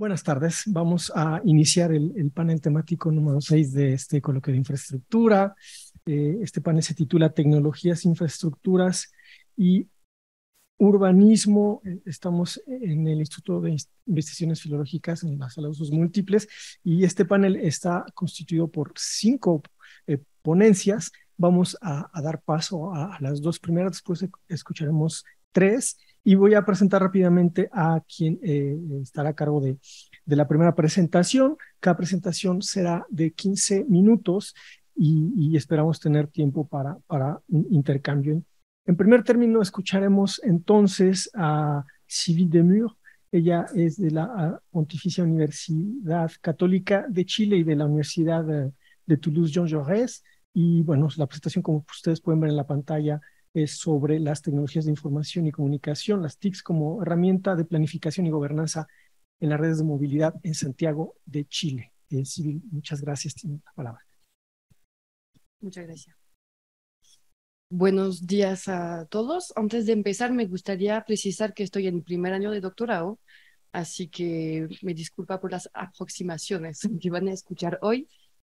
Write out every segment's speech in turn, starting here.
Buenas tardes. Vamos a iniciar el panel temático número 6 de este coloquio de infraestructura. Este panel se titula Tecnologías, Infraestructuras y Urbanismo. Estamos en el Instituto de Investigaciones Filológicas en la sala de usos múltiples y este panel está constituido por 5 ponencias. Vamos a dar paso a las 2 primeras, después escucharemos 3 y voy a presentar rápidamente a quien estará a cargo de la primera presentación. Cada presentación será de 15 minutos y esperamos tener tiempo para un intercambio. En primer término, escucharemos entonces a Sylvie Demure. Ella es de la Pontificia Universidad Católica de Chile y de la Universidad de Toulouse Jean Jaurès. Y bueno, la presentación, como ustedes pueden ver en la pantalla, es sobre las tecnologías de información y comunicación, las TICs como herramienta de planificación y gobernanza en las redes de movilidad en Santiago de Chile. Sylvie, muchas gracias. Tiene la palabra. Muchas gracias. Buenos días a todos. Antes de empezar, me gustaría precisar que estoy en primer año de doctorado, así que me disculpa por las aproximaciones que van a escuchar hoy.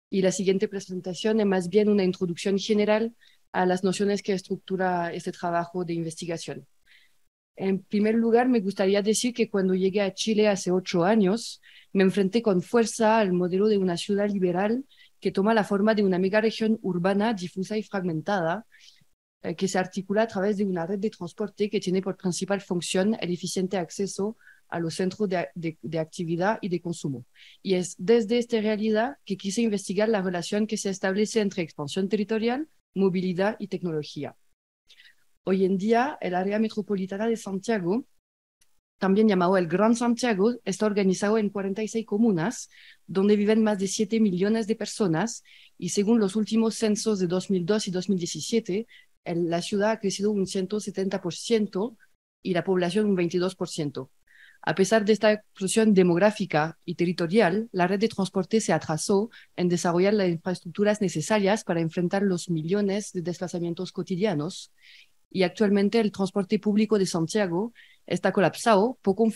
Y la siguiente presentación es más bien una introducción general a las nociones que estructura este trabajo de investigación. En primer lugar, me gustaría decir que cuando llegué a Chile hace 8 años, me enfrenté con fuerza al modelo de una ciudad liberal que toma la forma de una megaregión urbana difusa y fragmentada, que se articula a través de una red de transporte que tiene por principal función el eficiente acceso a los centros de actividad y de consumo. Y es desde esta realidad que quise investigar la relación que se establece entre expansión territorial, movilidad y tecnología. Hoy en día, el área metropolitana de Santiago, también llamado el Gran Santiago, está organizado en 46 comunas, donde viven más de 7 millones de personas, y según los últimos censos de 2002 y 2017, la ciudad ha crecido un 170% y la población un 22%. A pesar de esta explosión demográfica y territorial, la red de transporte se atrasó en desarrollar las infraestructuras necesarias para enfrentar los millones de desplazamientos cotidianos, y actualmente el transporte público de Santiago está colapsado, poco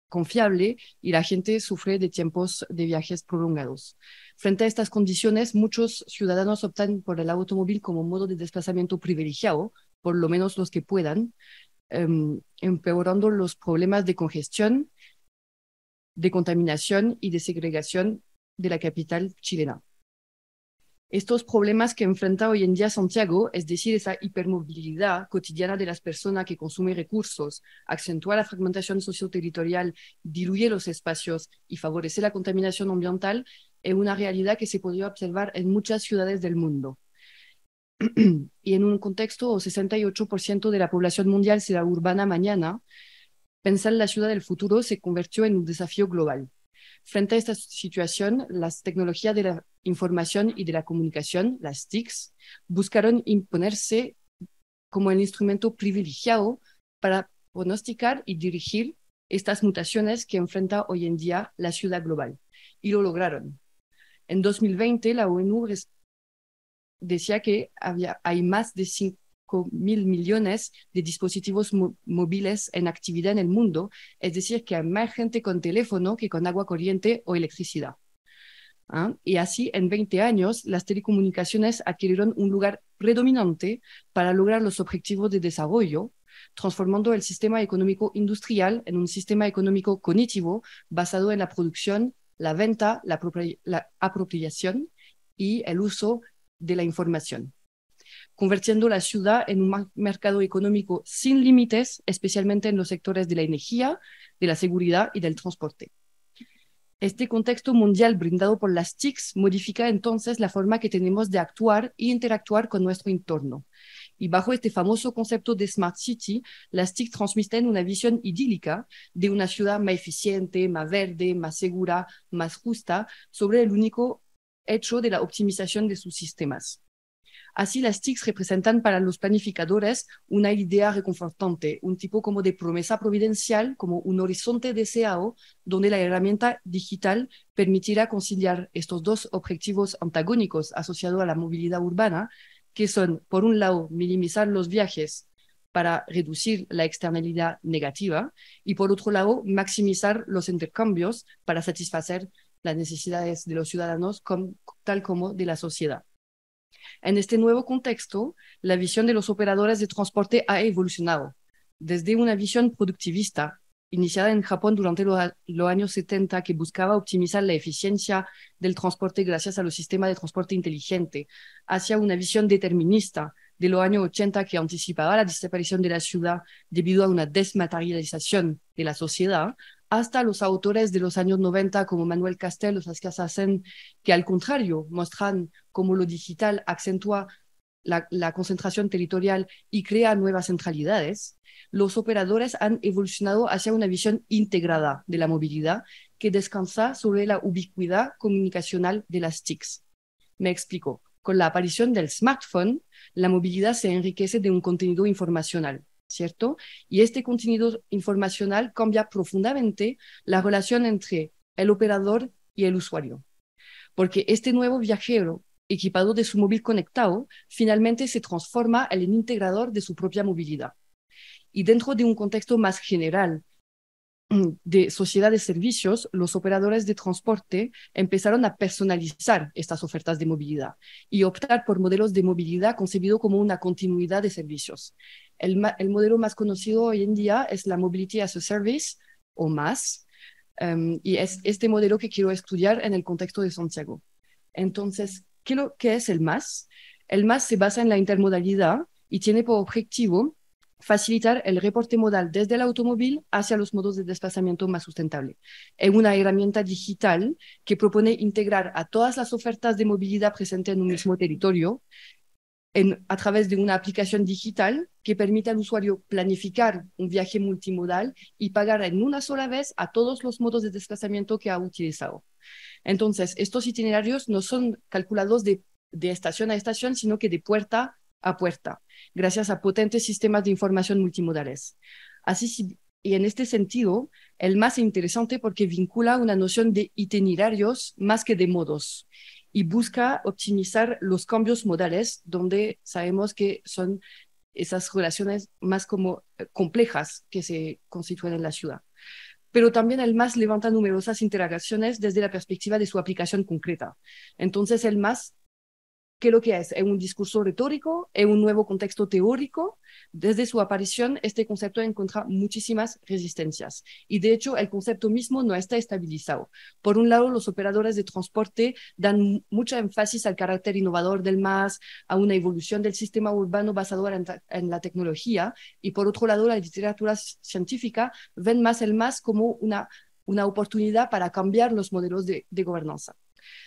confiable, y la gente sufre de tiempos de viajes prolongados. Frente a estas condiciones, muchos ciudadanos optan por el automóvil como modo de desplazamiento privilegiado, por lo menos los que puedan, empeorando los problemas de congestión, de contaminación y de segregación de la capital chilena. Estos problemas que enfrenta hoy en día Santiago, es decir, esa hipermovilidad cotidiana de las personas que consumen recursos, acentúa la fragmentación socioterritorial, diluye los espacios y favorece la contaminación ambiental, es una realidad que se podría observar en muchas ciudades del mundo. Y en un contexto, 68% de la población mundial será urbana mañana. Pensar en la ciudad del futuro se convirtió en un desafío global. Frente a esta situación, las tecnologías de la información y de la comunicación, las TICs, buscaron imponerse como el instrumento privilegiado para pronosticar y dirigir estas mutaciones que enfrenta hoy en día la ciudad global. Y lo lograron. En 2020, la ONU decía que hay más de 5.000 millones de dispositivos móviles en actividad en el mundo, es decir, que hay más gente con teléfono que con agua corriente o electricidad. Y así, en 20 años, las telecomunicaciones adquirieron un lugar predominante para lograr los objetivos de desarrollo, transformando el sistema económico industrial en un sistema económico cognitivo basado en la producción, la venta, la apropiación y el uso de la información, convirtiendo la ciudad en un mercado económico sin límites, especialmente en los sectores de la energía, de la seguridad y del transporte. Este contexto mundial brindado por las TICs modifica entonces la forma que tenemos de actuar e interactuar con nuestro entorno. Y bajo este famoso concepto de Smart City, las TIC transmiten una visión idílica de una ciudad más eficiente, más verde, más segura, más justa, sobre el único hecho de la optimización de sus sistemas. Así, las TICs representan para los planificadores una idea reconfortante, un tipo como de promesa providencial, como un horizonte deseado, donde la herramienta digital permitirá conciliar estos dos objetivos antagónicos asociados a la movilidad urbana, que son, por un lado, minimizar los viajes para reducir la externalidad negativa y, por otro lado, maximizar los intercambios para satisfacer las necesidades de los ciudadanos tal como de la sociedad. En este nuevo contexto, la visión de los operadores de transporte ha evolucionado desde una visión productivista iniciada en Japón durante los años 70, que buscaba optimizar la eficiencia del transporte gracias a los sistemas de transporte inteligente, hacia una visión determinista de los años 80, que anticipaba la desaparición de la ciudad debido a una desmaterialización de la sociedad, hasta los autores de los años 90 como Manuel Castells o Saskia Sassen, que al contrario muestran cómo lo digital acentúa la concentración territorial y crea nuevas centralidades. Los operadores han evolucionado hacia una visión integrada de la movilidad que descansa sobre la ubicuidad comunicacional de las TICs. Me explico. Con la aparición del smartphone, la movilidad se enriquece de un contenido informacional, ¿cierto? Y este contenido informacional cambia profundamente la relación entre el operador y el usuario. Porque este nuevo viajero, equipado de su móvil conectado, finalmente se transforma en el integrador de su propia movilidad. Y dentro de un contexto más general de sociedad de servicios, los operadores de transporte empezaron a personalizar estas ofertas de movilidad y optar por modelos de movilidad concebido como una continuidad de servicios. El modelo más conocido hoy en día es la Mobility as a Service o MaaS, y es este modelo que quiero estudiar en el contexto de Santiago. Entonces, ¿qué es el MaaS? El MaaS se basa en la intermodalidad y tiene por objetivo facilitar el reporte modal desde el automóvil hacia los modos de desplazamiento más sustentable. Es una herramienta digital que propone integrar a todas las ofertas de movilidad presentes en un mismo territorio a través de una aplicación digital que permite al usuario planificar un viaje multimodal y pagar en una sola vez a todos los modos de desplazamiento que ha utilizado. Entonces, estos itinerarios no son calculados de estación a estación, sino que de puerta a puerta, gracias a potentes sistemas de información multimodales. Y en este sentido, el MaaS es interesante porque vincula una noción de itinerarios más que de modos y busca optimizar los cambios modales, donde sabemos que son esas relaciones más como complejas que se constituyen en la ciudad. Pero también el MaaS levanta numerosas interrogaciones desde la perspectiva de su aplicación concreta. Entonces, el MaaS, ¿qué es lo que es? ¿Es un discurso retórico? ¿Es un nuevo contexto teórico? Desde su aparición, este concepto encuentra muchísimas resistencias. Y de hecho, el concepto mismo no está estabilizado. Por un lado, los operadores de transporte dan mucho énfasis al carácter innovador del MaaS, a una evolución del sistema urbano basado en la tecnología. Y por otro lado, la literatura científica ven más el MaaS como una oportunidad para cambiar los modelos de gobernanza.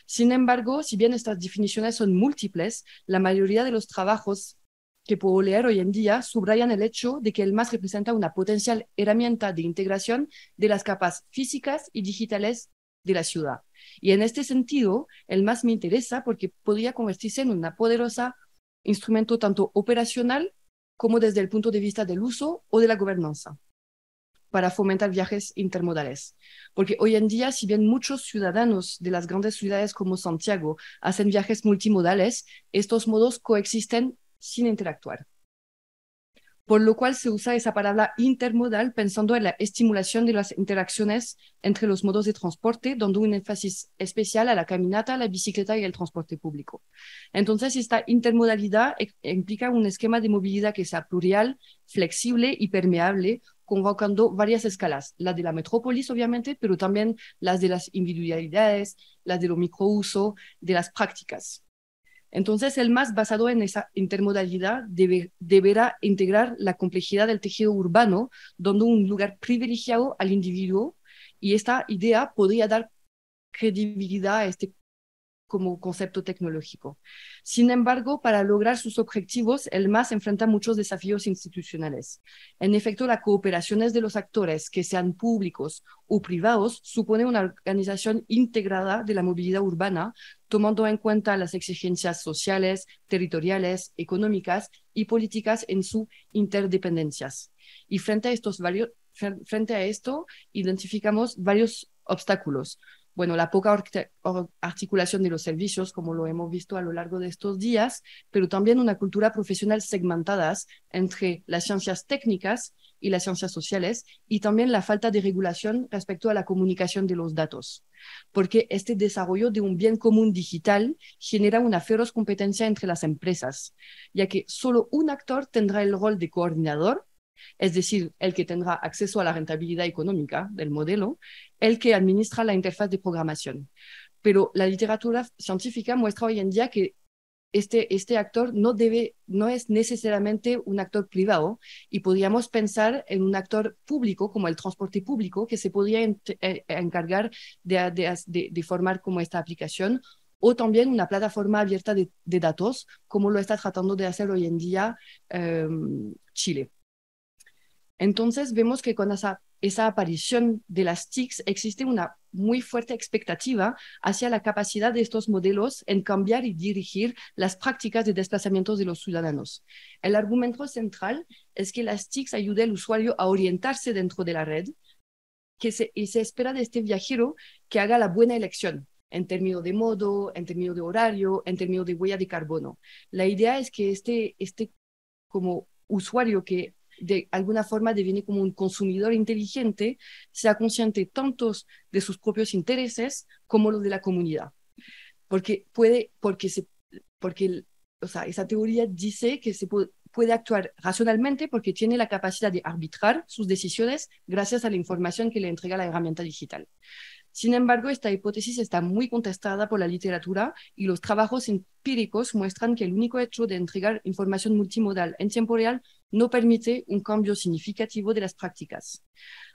Sin embargo, si bien estas definiciones son múltiples, la mayoría de los trabajos que puedo leer hoy en día subrayan el hecho de que el MaaS representa una potencial herramienta de integración de las capas físicas y digitales de la ciudad. Y en este sentido, el MaaS me interesa porque podría convertirse en una poderosa instrumento tanto operacional como desde el punto de vista del uso o de la gobernanza, para fomentar viajes intermodales. Porque hoy en día, si bien muchos ciudadanos de las grandes ciudades como Santiago hacen viajes multimodales, estos modos coexisten sin interactuar. Por lo cual se usa esa palabra intermodal pensando en la estimulación de las interacciones entre los modos de transporte, dando un énfasis especial a la caminata, la bicicleta y el transporte público. Entonces, esta intermodalidad implica un esquema de movilidad que sea plural, flexible y permeable, convocando varias escalas, la de la metrópolis, obviamente, pero también las de las individualidades, las de lo microuso, de las prácticas. Entonces, el MaaS, basado en esa intermodalidad, deberá integrar la complejidad del tejido urbano, dando un lugar privilegiado al individuo, y esta idea podría dar credibilidad a este como concepto tecnológico. Sin embargo, para lograr sus objetivos, el MaaS enfrenta muchos desafíos institucionales. En efecto, la cooperación de los actores, que sean públicos o privados, supone una organización integrada de la movilidad urbana, tomando en cuenta las exigencias sociales, territoriales, económicas y políticas en sus interdependencias. Y frente a esto, identificamos varios obstáculos. bueno, la poca articulación de los servicios, como lo hemos visto a lo largo de estos días, pero también una cultura profesional segmentadas entre las ciencias técnicas y las ciencias sociales, y también la falta de regulación respecto a la comunicación de los datos, porque este desarrollo de un bien común digital genera una feroz competencia entre las empresas, ya que solo un actor tendrá el rol de coordinador, es decir, el que tendrá acceso a la rentabilidad económica del modelo, el que administra la interfaz de programación. Pero la literatura científica muestra hoy en día que este actor no es necesariamente un actor privado, y podríamos pensar en un actor público como el transporte público que se podría encargar de formar como esta aplicación, o también una plataforma abierta de datos como lo está tratando de hacer hoy en día Chile. Entonces vemos que con esa aparición de las TICs existe una muy fuerte expectativa hacia la capacidad de estos modelos en cambiar y dirigir las prácticas de desplazamientos de los ciudadanos. El argumento central es que las TICs ayuden al usuario a orientarse dentro de la red, y se espera de este viajero que haga la buena elección en términos de modo, en términos de horario, en términos de huella de carbono. La idea es que este como usuario que de alguna forma deviene como un consumidor inteligente, sea consciente tanto de sus propios intereses como los de la comunidad. Porque o sea, esa teoría dice que se puede actuar racionalmente porque tiene la capacidad de arbitrar sus decisiones gracias a la información que le entrega la herramienta digital. Sin embargo, esta hipótesis está muy contestada por la literatura, y los trabajos empíricos muestran que el único hecho de entregar información multimodal en tiempo real no permite un cambio significativo de las prácticas.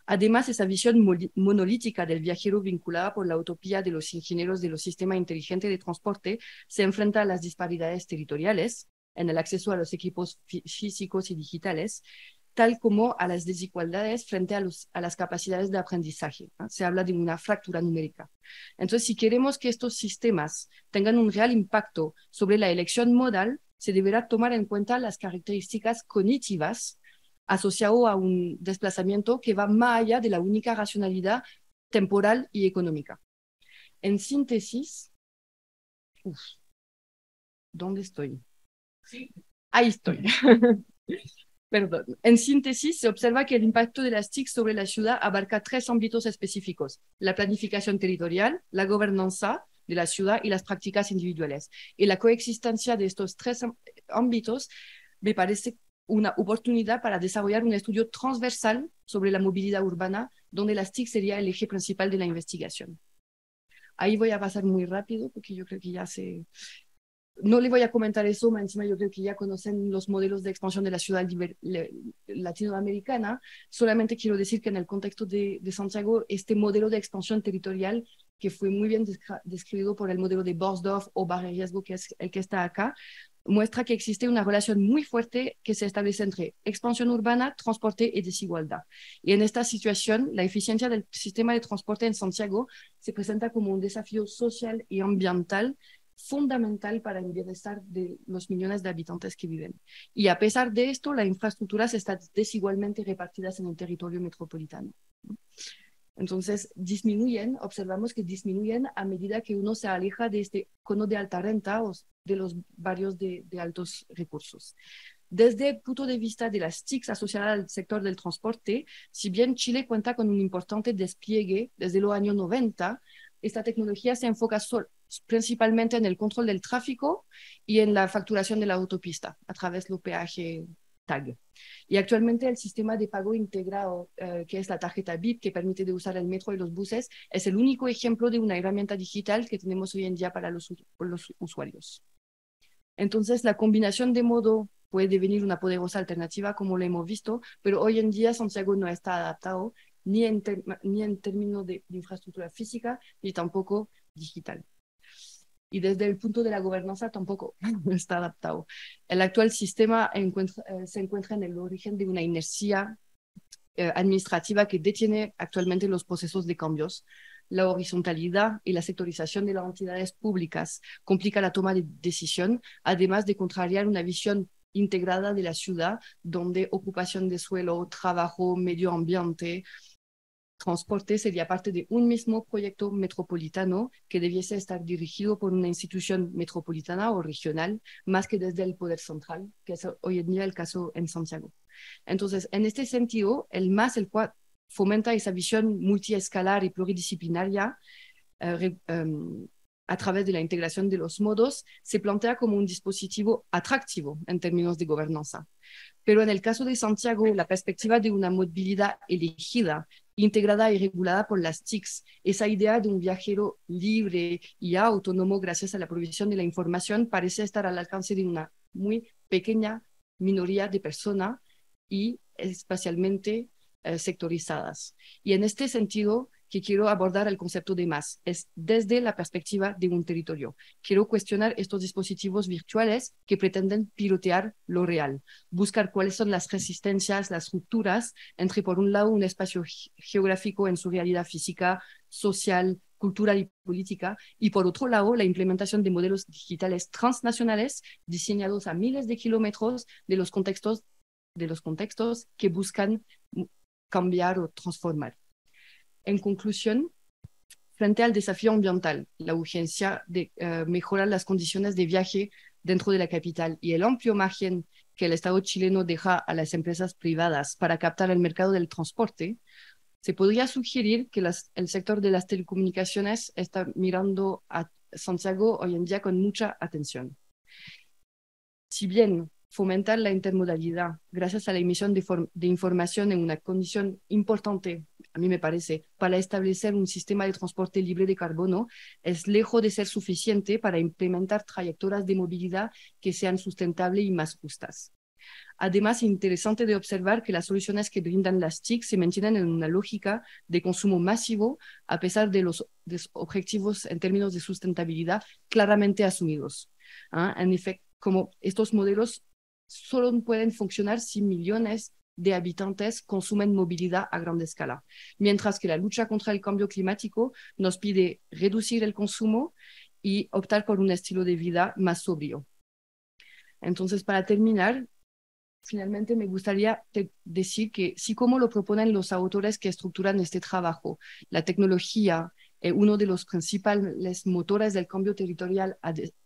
Además, esa visión monolítica del viajero vinculada por la utopía de los ingenieros de los sistemas inteligentes de transporte se enfrenta a las disparidades territoriales en el acceso a los equipos físicos y digitales, tal como a las desigualdades frente a las capacidades de aprendizaje, ¿no? Se habla de una fractura numérica. Entonces, si queremos que estos sistemas tengan un real impacto sobre la elección modal, se deberá tomar en cuenta las características cognitivas asociadas a un desplazamiento que va más allá de la única racionalidad temporal y económica. En síntesis, ¿dónde estoy? Sí. Ahí estoy. Perdón. En síntesis, se observa que el impacto de las TIC sobre la ciudad abarca 3 ámbitos específicos: la planificación territorial, la gobernanza de la ciudad y las prácticas individuales. Y la coexistencia de estos 3 ámbitos me parece una oportunidad para desarrollar un estudio transversal sobre la movilidad urbana, donde las TIC sería el eje principal de la investigación. Ahí voy a pasar muy rápido porque yo creo que ya se... No le voy a comentar eso, más encima yo creo que ya conocen los modelos de expansión de la ciudad latinoamericana. Solamente quiero decir que en el contexto de Santiago, este modelo de expansión territorial, que fue muy bien descrito por el modelo de Borsdorf o Barre-Riesgo, que es el que está acá, muestra que existe una relación muy fuerte que se establece entre expansión urbana, transporte y desigualdad. Y en esta situación, la eficiencia del sistema de transporte en Santiago se presenta como un desafío social y ambiental fundamental para el bienestar de los millones de habitantes que viven. Y a pesar de esto, las infraestructuras están desigualmente repartidas en el territorio metropolitano. Entonces, observamos que disminuyen a medida que uno se aleja de este cono de alta renta o de los barrios de altos recursos. Desde el punto de vista de las TICs asociadas al sector del transporte, si bien Chile cuenta con un importante despliegue desde los años 90, esta tecnología se enfoca principalmente en el control del tráfico y en la facturación de la autopista a través del peaje TAG. Y actualmente el sistema de pago integrado, que es la tarjeta BIP, que permite de usar el metro y los buses, es el único ejemplo de una herramienta digital que tenemos hoy en día para los usuarios. Entonces, la combinación de modo puede devenir una poderosa alternativa, como lo hemos visto, pero hoy en día Santiago no está adaptado ni en términos de infraestructura física, ni tampoco digital. Y desde el punto de la gobernanza tampoco está adaptado. El actual sistema se encuentra en el origen de una inercia administrativa que detiene actualmente los procesos de cambios. La horizontalidad y la sectorización de las entidades públicas complica la toma de decisión, además de contrariar una visión integrada de la ciudad, donde ocupación de suelo, trabajo, medio ambiente transporte sería parte de un mismo proyecto metropolitano que debiese estar dirigido por una institución metropolitana o regional, más que desde el poder central, que es hoy en día el caso en Santiago. Entonces, en este sentido, el MAS, el cual fomenta esa visión multiescalar y pluridisciplinaria, a través de la integración de los modos, se plantea como un dispositivo atractivo en términos de gobernanza. Pero en el caso de Santiago, la perspectiva de una movilidad elegida, integrada y regulada por las TICs, esa idea de un viajero libre y autónomo gracias a la provisión de la información, parece estar al alcance de una muy pequeña minoría de personas y especialmente sectorizadas. Y en este sentido, que quiero abordar el concepto de MAS, es desde la perspectiva de un territorio. Quiero cuestionar estos dispositivos virtuales que pretenden pilotear lo real, buscar cuáles son las resistencias, las rupturas entre, por un lado, un espacio geográfico en su realidad física, social, cultural y política, y por otro lado, la implementación de modelos digitales transnacionales diseñados a miles de kilómetros de los contextos que buscan cambiar o transformar. En conclusión, frente al desafío ambiental, la urgencia de mejorar las condiciones de viaje dentro de la capital y el amplio margen que el Estado chileno deja a las empresas privadas para captar el mercado del transporte, se podría sugerir que el sector de las telecomunicaciones está mirando a Santiago hoy en día con mucha atención. Si bien fomentar la intermodalidad gracias a la emisión de información en una condición importante, a mí me parece, para establecer un sistema de transporte libre de carbono, es lejos de ser suficiente para implementar trayectorias de movilidad que sean sustentables y más justas. Además, es interesante de observar que las soluciones que brindan las TIC se mantienen en una lógica de consumo masivo, a pesar de los objetivos en términos de sustentabilidad claramente asumidos. En efecto, como estos modelos solo pueden funcionar si millones de habitantes consumen movilidad a gran escala, mientras que la lucha contra el cambio climático nos pide reducir el consumo y optar por un estilo de vida más sobrio. Entonces, para terminar, finalmente me gustaría decir que, sí, como lo proponen los autores que estructuran este trabajo, la tecnología es uno de los principales motores del cambio territorial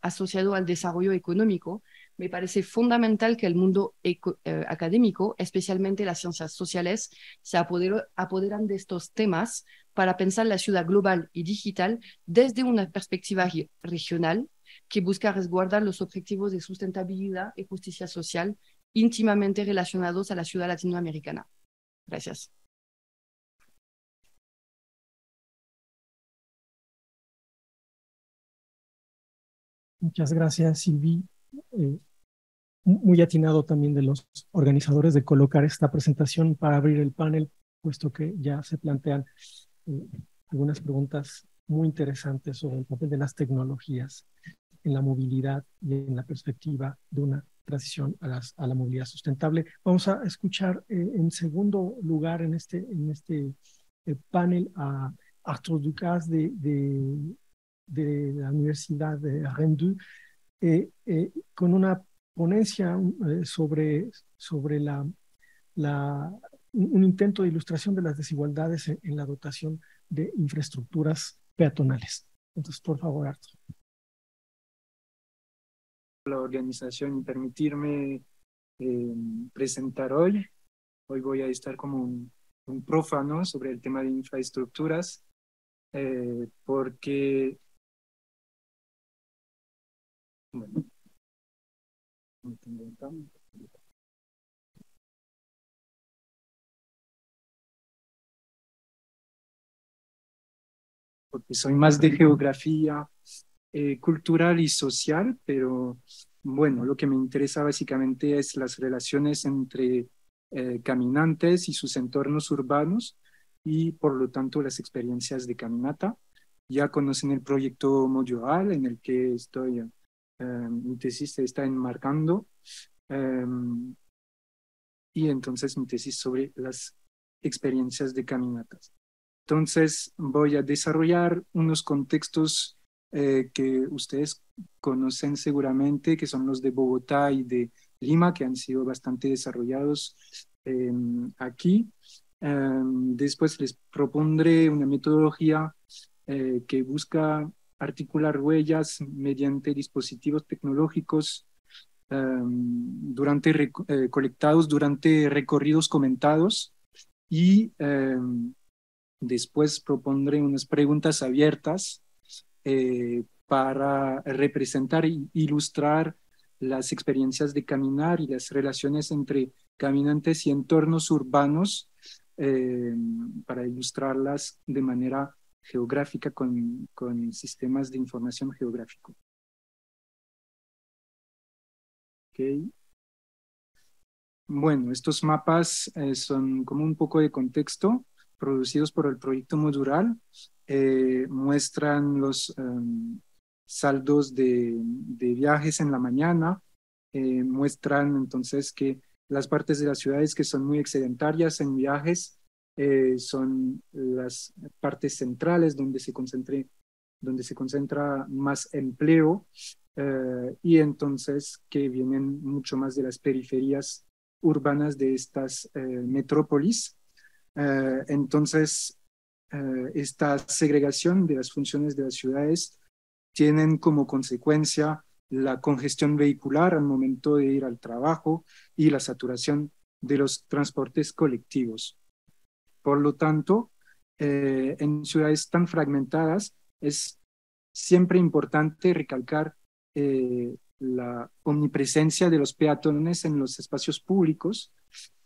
asociado al desarrollo económico, me parece fundamental que el mundo académico, especialmente las ciencias sociales, se apoderan de estos temas para pensar la ciudad global y digital desde una perspectiva regional que busca resguardar los objetivos de sustentabilidad y justicia social íntimamente relacionados a la ciudad latinoamericana. Gracias. Muchas gracias, Silvi. Muy atinado también de los organizadores de colocar esta presentación para abrir el panel, puesto que ya se plantean algunas preguntas muy interesantes sobre el papel de las tecnologías en la movilidad y en la perspectiva de una transición a la movilidad sustentable. Vamos a escuchar en segundo lugar en este panel a Arthur Ducas de la Universidad de Rennes 2 con una ponencia sobre un intento de ilustración de las desigualdades en la dotación de infraestructuras peatonales. Entonces, por favor, Arthur. La organización y permitirme presentar hoy. Hoy voy a estar como un prófano sobre el tema de infraestructuras, porque, bueno, no tengo tanto. Porque soy más de geografía cultural y social, pero bueno, lo que me interesa básicamente es las relaciones entre caminantes y sus entornos urbanos y por lo tanto las experiencias de caminata. Ya conocen el proyecto Moyoal en el que estoy, mi tesis se está enmarcando y entonces mi tesis sobre las experiencias de caminatas. Entonces voy a desarrollar unos contextos que ustedes conocen seguramente, que son los de Bogotá y de Lima, que han sido bastante desarrollados aquí. Después les propondré una metodología que busca articular huellas mediante dispositivos tecnológicos colectados durante recorridos comentados y después propondré unas preguntas abiertas para representar e ilustrar las experiencias de caminar y las relaciones entre caminantes y entornos urbanos para ilustrarlas de manera geográfica con sistemas de información geográfico. Okay. Bueno, estos mapas son como un poco de contexto, producidos por el proyecto Modural. Muestran los saldos de viajes en la mañana, muestran entonces que las partes de las ciudades que son muy excedentarias en viajes son las partes centrales donde se concentra más empleo y entonces que vienen mucho más de las periferias urbanas de estas metrópolis. Entonces, esta segregación de las funciones de las ciudades tienen como consecuencia la congestión vehicular al momento de ir al trabajo y la saturación de los transportes colectivos. Por lo tanto, en ciudades tan fragmentadas es siempre importante recalcar la omnipresencia de los peatones en los espacios públicos.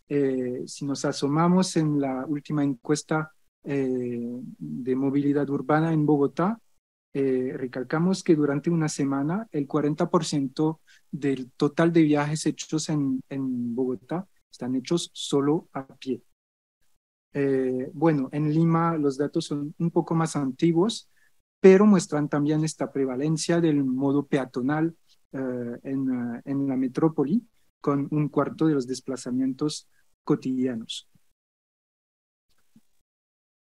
Si nos asomamos en la última encuesta de movilidad urbana en Bogotá, recalcamos que durante una semana el 40% del total de viajes hechos en Bogotá están hechos solo a pie. Bueno, en Lima los datos son un poco más antiguos, pero muestran también esta prevalencia del modo peatonal en la metrópoli, con un cuarto de los desplazamientos cotidianos.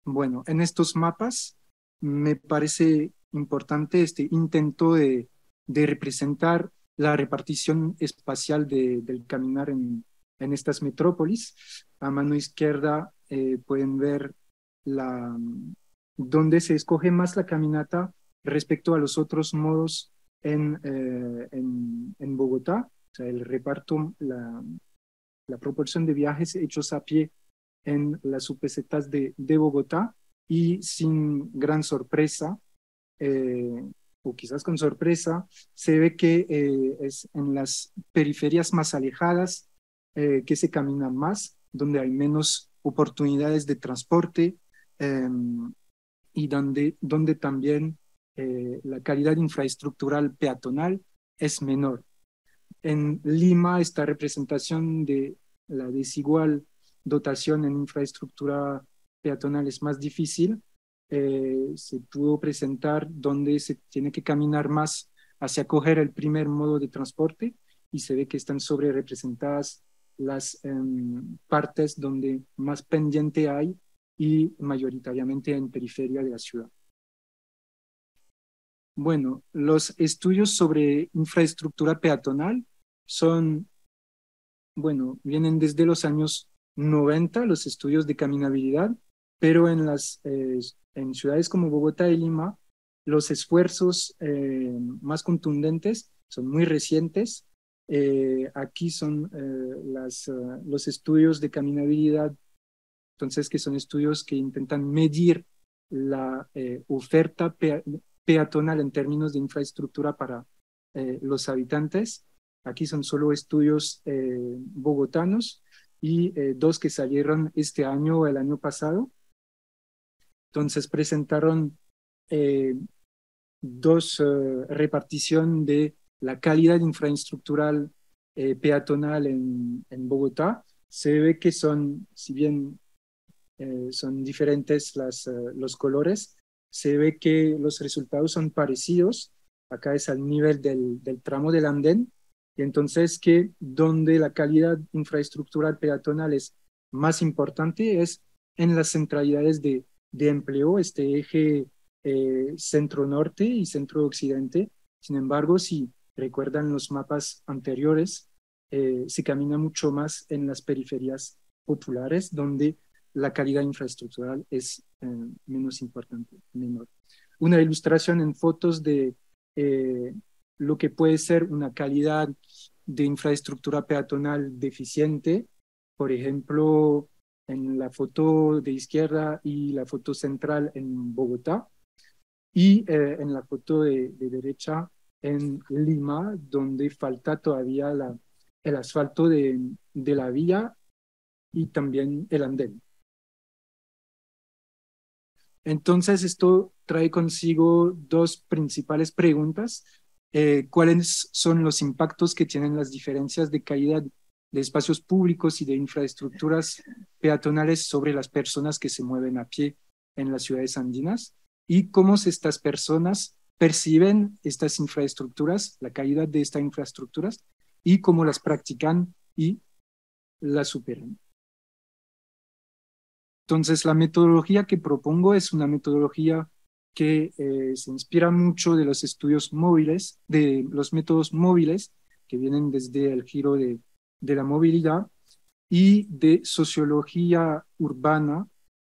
Bueno, en estos mapas me parece importante este intento de representar la repartición espacial del caminar en estas metrópolis. A mano izquierda pueden ver donde se escoge más la caminata respecto a los otros modos en Bogotá. O sea, el reparto, la proporción de viajes hechos a pie en las UPZs de Bogotá, y sin gran sorpresa, o quizás con sorpresa, se ve que es en las periferias más alejadas que se camina más, donde hay menos oportunidades de transporte y donde también la calidad infraestructural peatonal es menor. En Lima, esta representación de la desigual dotación en infraestructura peatonal es más difícil. Se pudo presentar donde se tiene que caminar más hacia coger el primer modo de transporte, y se ve que están sobre representadas las partes donde más pendiente hay, y mayoritariamente en periferia de la ciudad. Bueno, los estudios sobre infraestructura peatonal vienen desde los años 90, los estudios de caminabilidad, pero en ciudades como Bogotá y Lima, los esfuerzos más contundentes son muy recientes. Aquí son los estudios de caminabilidad, entonces, que son estudios que intentan medir la oferta peatonal en términos de infraestructura para los habitantes. Aquí son solo estudios bogotanos y dos que salieron este año o el año pasado. Entonces presentaron repartición de la calidad infraestructural peatonal en Bogotá. Se ve que si bien son diferentes los colores, se ve que los resultados son parecidos. Acá es al nivel del tramo del andén, y entonces que donde la calidad infraestructural peatonal es más importante es en las centralidades de empleo, este eje centro-norte y centro-occidente. Sin embargo, si recuerdan los mapas anteriores, se camina mucho más en las periferias populares, donde la calidad infraestructural es menos importante, menor. Una ilustración en fotos de lo que puede ser una calidad de infraestructura peatonal deficiente, por ejemplo, en la foto de izquierda y la foto central en Bogotá, y en la foto de derecha en Lima, donde falta todavía el asfalto de la vía y también el andén. Entonces, esto trae consigo dos principales preguntas. ¿Cuáles son los impactos que tienen las diferencias de calidad de espacios públicos y de infraestructuras peatonales sobre las personas que se mueven a pie en las ciudades andinas? ¿Y cómo estas personas perciben estas infraestructuras, la calidad de estas infraestructuras, y cómo las practican y las superan? Entonces, la metodología que propongo es una metodología que se inspira mucho de los estudios móviles, de los métodos móviles que vienen desde el giro de la movilidad y de sociología urbana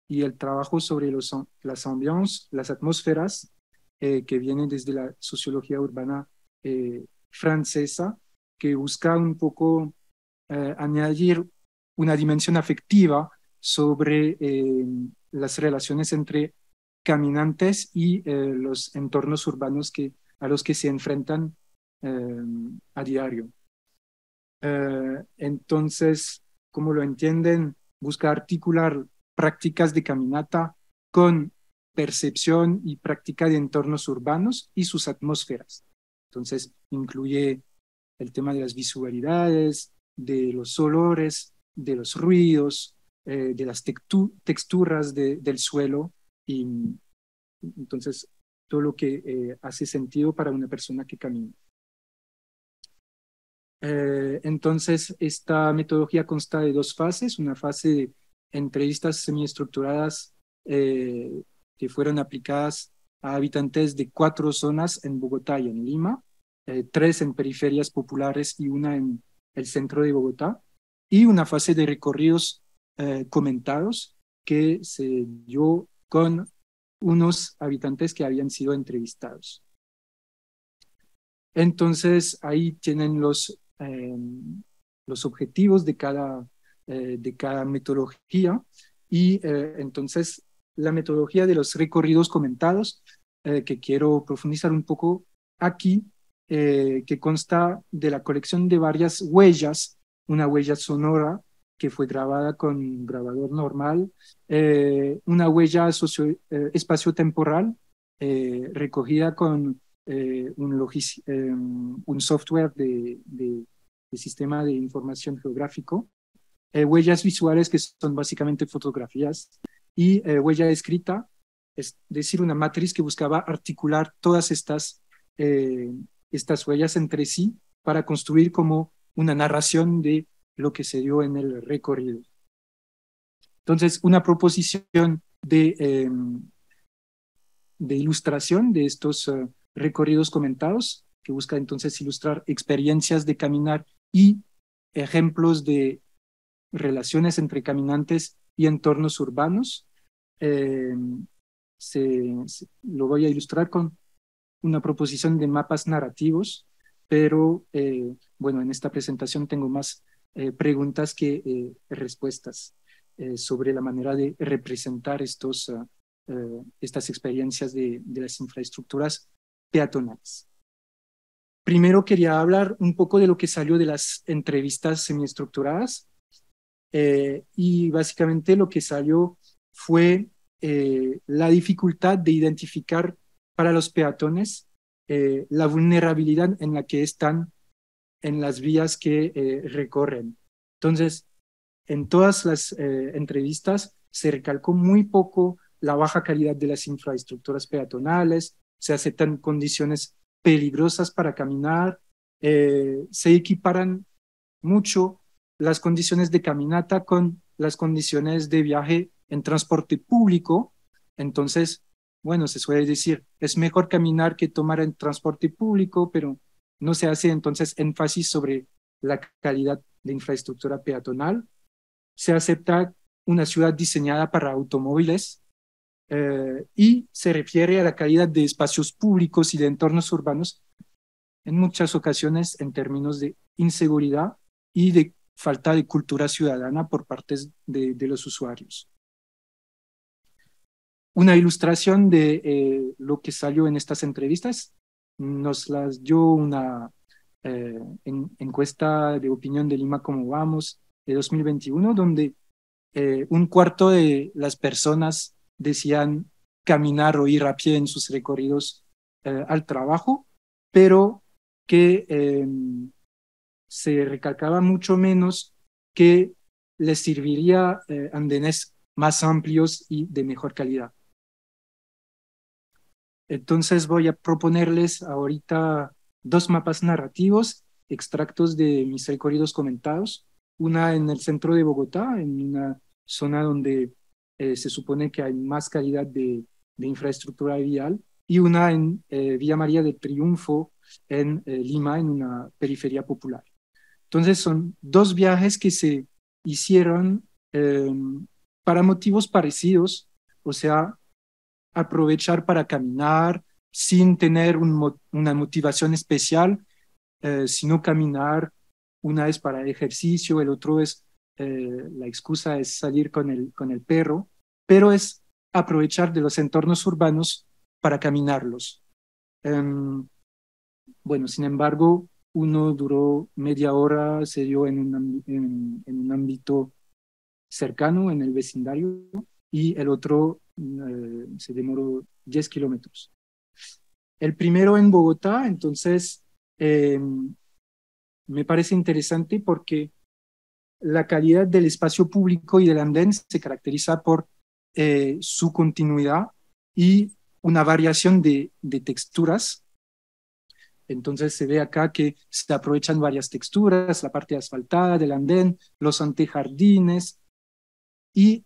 y el trabajo sobre las ambiances, las atmósferas, que vienen desde la sociología urbana francesa, que busca un poco añadir una dimensión afectiva sobre las relaciones entre caminantes y los entornos urbanos a los que se enfrentan a diario. Entonces, como lo entienden, busca articular prácticas de caminata con percepción y práctica de entornos urbanos y sus atmósferas. Entonces, incluye el tema de las visualidades, de los olores, de los ruidos, de las texturas del suelo, y entonces todo lo que hace sentido para una persona que camina. Entonces, esta metodología consta de dos fases: una fase de entrevistas semiestructuradas que fueron aplicadas a habitantes de 4 zonas en Bogotá y en Lima, 3 en periferias populares y una en el centro de Bogotá, y una fase de recorridos comentados que se dio con unos habitantes que habían sido entrevistados. Entonces, ahí tienen los objetivos de cada metodología, y entonces la metodología de los recorridos comentados, que quiero profundizar un poco aquí, que consta de la colección de varias huellas, una huella sonora que fue grabada con un grabador normal, una huella espaciotemporal recogida con un software de sistema de información geográfico, huellas visuales que son básicamente fotografías, y huella escrita, es decir, una matriz que buscaba articular todas estas huellas entre sí para construir como una narración de lo que se dio en el recorrido. Entonces, una proposición de ilustración de estos recorridos comentados, que busca entonces ilustrar experiencias de caminar y ejemplos de relaciones entre caminantes y entornos urbanos. Lo voy a ilustrar con una proposición de mapas narrativos, pero bueno, en esta presentación tengo más preguntas que respuestas sobre la manera de representar estas experiencias de las infraestructuras peatonales. Primero quería hablar un poco de lo que salió de las entrevistas semiestructuradas, y básicamente lo que salió fue la dificultad de identificar para los peatones la vulnerabilidad en la que están en las vías que recorren. Entonces, en todas las entrevistas se recalcó muy poco la baja calidad de las infraestructuras peatonales, se aceptan condiciones peligrosas para caminar, se equiparan mucho las condiciones de caminata con las condiciones de viaje en transporte público. Entonces, bueno, se suele decir, es mejor caminar que tomar el transporte público, pero no se hace entonces énfasis sobre la calidad de infraestructura peatonal. Se acepta una ciudad diseñada para automóviles y se refiere a la calidad de espacios públicos y de entornos urbanos en muchas ocasiones en términos de inseguridad y de falta de cultura ciudadana por parte de los usuarios. Una ilustración de lo que salió en estas entrevistas nos las dio una encuesta de opinión de Lima Cómo Vamos de 2021, donde un cuarto de las personas decían caminar o ir a pie en sus recorridos al trabajo, pero que se recalcaba mucho menos que les serviría andenes más amplios y de mejor calidad. Entonces voy a proponerles ahorita dos mapas narrativos, extractos de mis recorridos comentados, una en el centro de Bogotá, en una zona donde se supone que hay más calidad de infraestructura vial, y una en Villa María del Triunfo, en Lima, en una periferia popular. Entonces son dos viajes que se hicieron para motivos parecidos, o sea, aprovechar para caminar sin tener una motivación especial, sino caminar. Una es para ejercicio, el otro es, la excusa es salir con el perro, pero es aprovechar de los entornos urbanos para caminarlos. Bueno, sin embargo, uno duró media hora, se dio en un ámbito cercano, en el vecindario, y el otro se demoró 10 kilómetros. El primero en Bogotá, entonces, me parece interesante porque la calidad del espacio público y del andén se caracteriza por su continuidad y una variación de texturas. Entonces se ve acá que se aprovechan varias texturas, la parte asfaltada del andén, los antejardines, y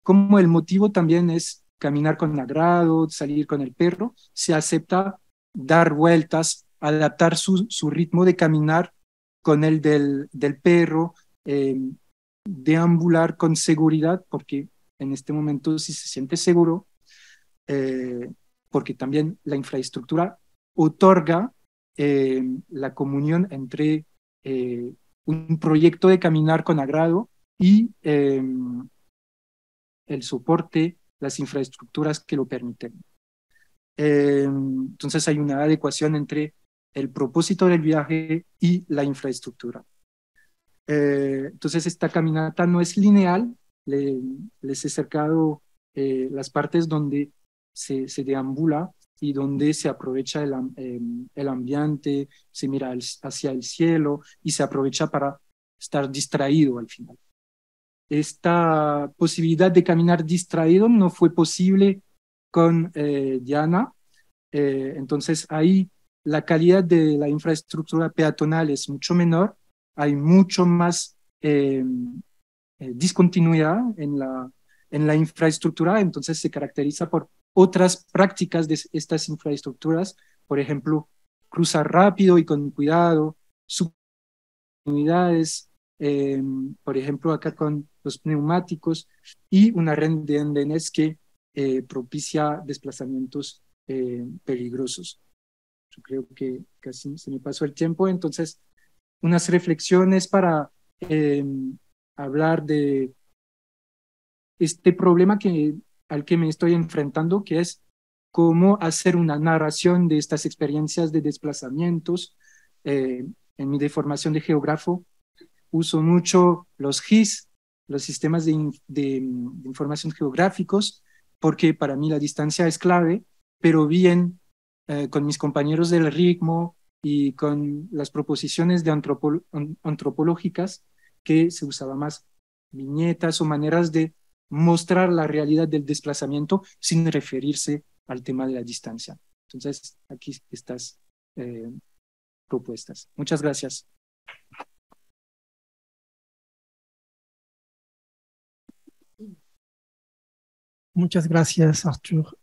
como el motivo también es caminar con agrado, salir con el perro, se acepta dar vueltas, adaptar su ritmo de caminar con el del perro, deambular con seguridad, porque en este momento sí se siente seguro, porque también la infraestructura otorga la comunión entre un proyecto de caminar con agrado y el soporte, las infraestructuras que lo permiten. Entonces hay una adecuación entre el propósito del viaje y la infraestructura. Entonces esta caminata no es lineal, les he cercado las partes donde se deambula y donde se aprovecha el ambiente, se mira hacia el cielo y se aprovecha para estar distraído al final. Esta posibilidad de caminar distraído no fue posible con Diana, entonces ahí la calidad de la infraestructura peatonal es mucho menor, hay mucho más discontinuidad en la infraestructura, entonces se caracteriza por otras prácticas de estas infraestructuras, por ejemplo, cruzar rápido y con cuidado, subunidades, por ejemplo, acá con los neumáticos, y una red de andenes que propicia desplazamientos peligrosos. Yo creo que casi se me pasó el tiempo, entonces unas reflexiones para hablar de este problema al que me estoy enfrentando, que es cómo hacer una narración de estas experiencias de desplazamientos. En mi deformación de geógrafo uso mucho los GIS, los sistemas de información geográficos, porque para mí la distancia es clave, pero bien con mis compañeros del ritmo y con las proposiciones de antropológicas, que se usaba más viñetas o maneras de mostrar la realidad del desplazamiento sin referirse al tema de la distancia. Entonces, aquí estas propuestas. Muchas gracias. Muchas gracias, Arthur.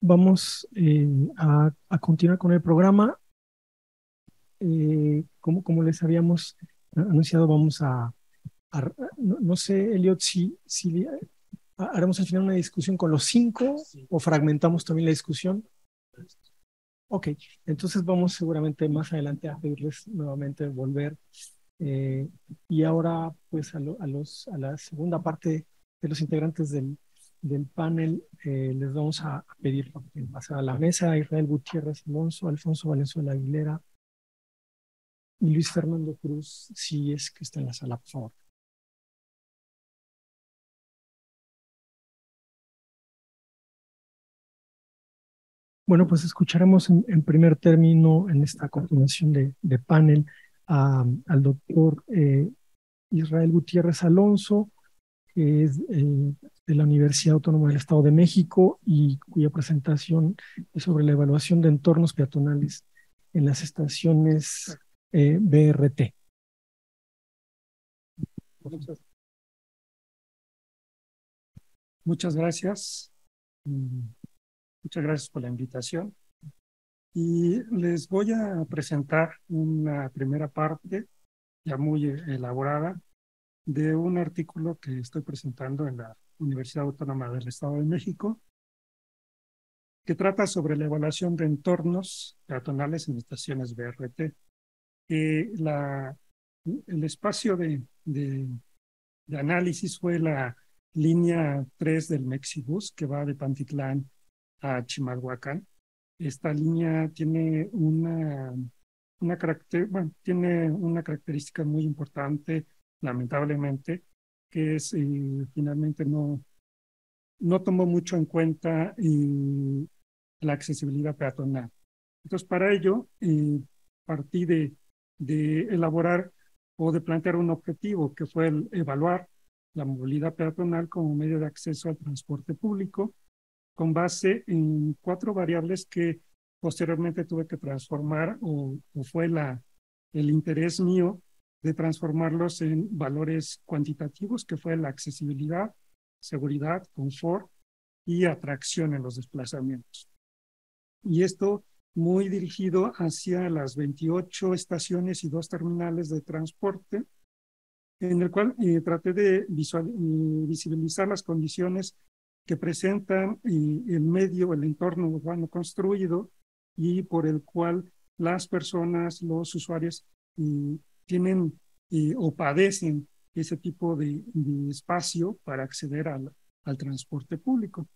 Vamos a continuar con el programa. Como les habíamos anunciado, vamos a no sé, Elliot, si haremos al final una discusión con los 5 o fragmentamos también la discusión. Ok, entonces vamos seguramente más adelante a pedirles nuevamente volver. Y ahora, pues, a la segunda parte de los integrantes del panel, les vamos a pedir pasar a la mesa a Israel Gutiérrez Alonso, Alfonso Valenzuela Aguilera y Luis Fernando Cruz, si es que está en la sala, por favor. Bueno, pues escucharemos en primer término, en esta continuación de panel, al doctor Israel Gutiérrez Alonso, que es de la Universidad Autónoma del Estado de México y cuya presentación es sobre la evaluación de entornos peatonales en las estaciones BRT. Muchas gracias. Muchas gracias por la invitación. Y les voy a presentar una primera parte ya muy elaborada de un artículo que estoy presentando en la Universidad Autónoma del Estado de México, que trata sobre la evaluación de entornos peatonales en estaciones BRT. El espacio de análisis fue la línea 3 del Mexibus, que va de Pantitlán a Chimalhuacán. Esta línea tiene tiene una característica muy importante, lamentablemente, que es finalmente no tomó mucho en cuenta la accesibilidad peatonal. Entonces, para ello, partí de elaborar o de plantear un objetivo, que fue el evaluar la movilidad peatonal como medio de acceso al transporte público, con base en 4 variables que posteriormente tuve que transformar, o fue el interés mío de transformarlos en valores cuantitativos, que fue la accesibilidad, seguridad, confort y atracción en los desplazamientos. Y esto muy dirigido hacia las 28 estaciones y 2 terminales de transporte, en el cual traté de visibilizar las condiciones que presentan el medio, el entorno urbano construido y por el cual las personas, los usuarios, tienen o padecen ese tipo de espacio para acceder al transporte público.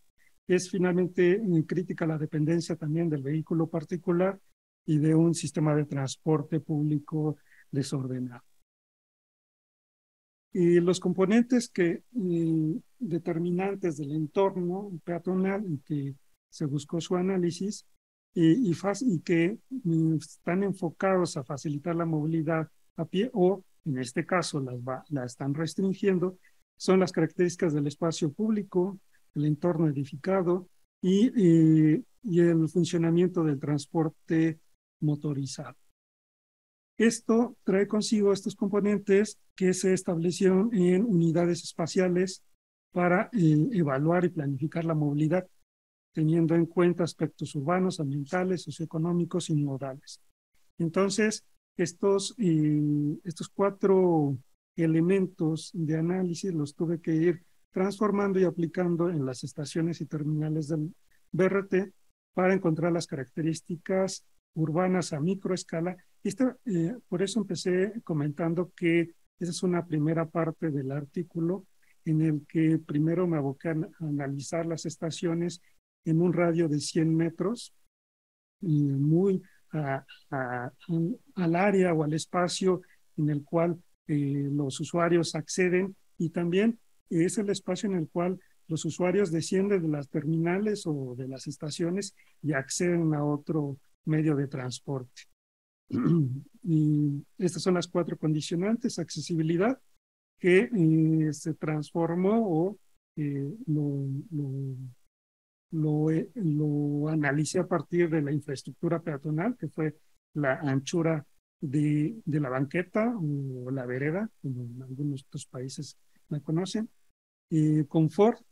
Es finalmente crítica la dependencia también del vehículo particular y de un sistema de transporte público desordenado. Y los componentes determinantes del entorno peatonal y que se buscó su análisis y que están enfocados a facilitar la movilidad a pie o, en este caso, la están restringiendo, son las características del espacio público, el entorno edificado y el funcionamiento del transporte motorizado. Esto trae consigo estos componentes que se establecieron en unidades espaciales para evaluar y planificar la movilidad, teniendo en cuenta aspectos urbanos, ambientales, socioeconómicos y modales. Entonces, estos 4 elementos de análisis los tuve que ir transformando y aplicando en las estaciones y terminales del BRT para encontrar las características urbanas a microescala. Por eso empecé comentando que esa es una primera parte del artículo en el que primero me aboqué a analizar las estaciones en un radio de 100 metros, muy al área o al espacio en el cual los usuarios acceden, y también es el espacio en el cual los usuarios descienden de las terminales o de las estaciones y acceden a otro medio de transporte. Y estas son las 4 condicionantes: accesibilidad, que se transformó o lo analicé a partir de la infraestructura peatonal, que fue la anchura de la banqueta o la vereda, como en algunos otros países la conocen. Confort,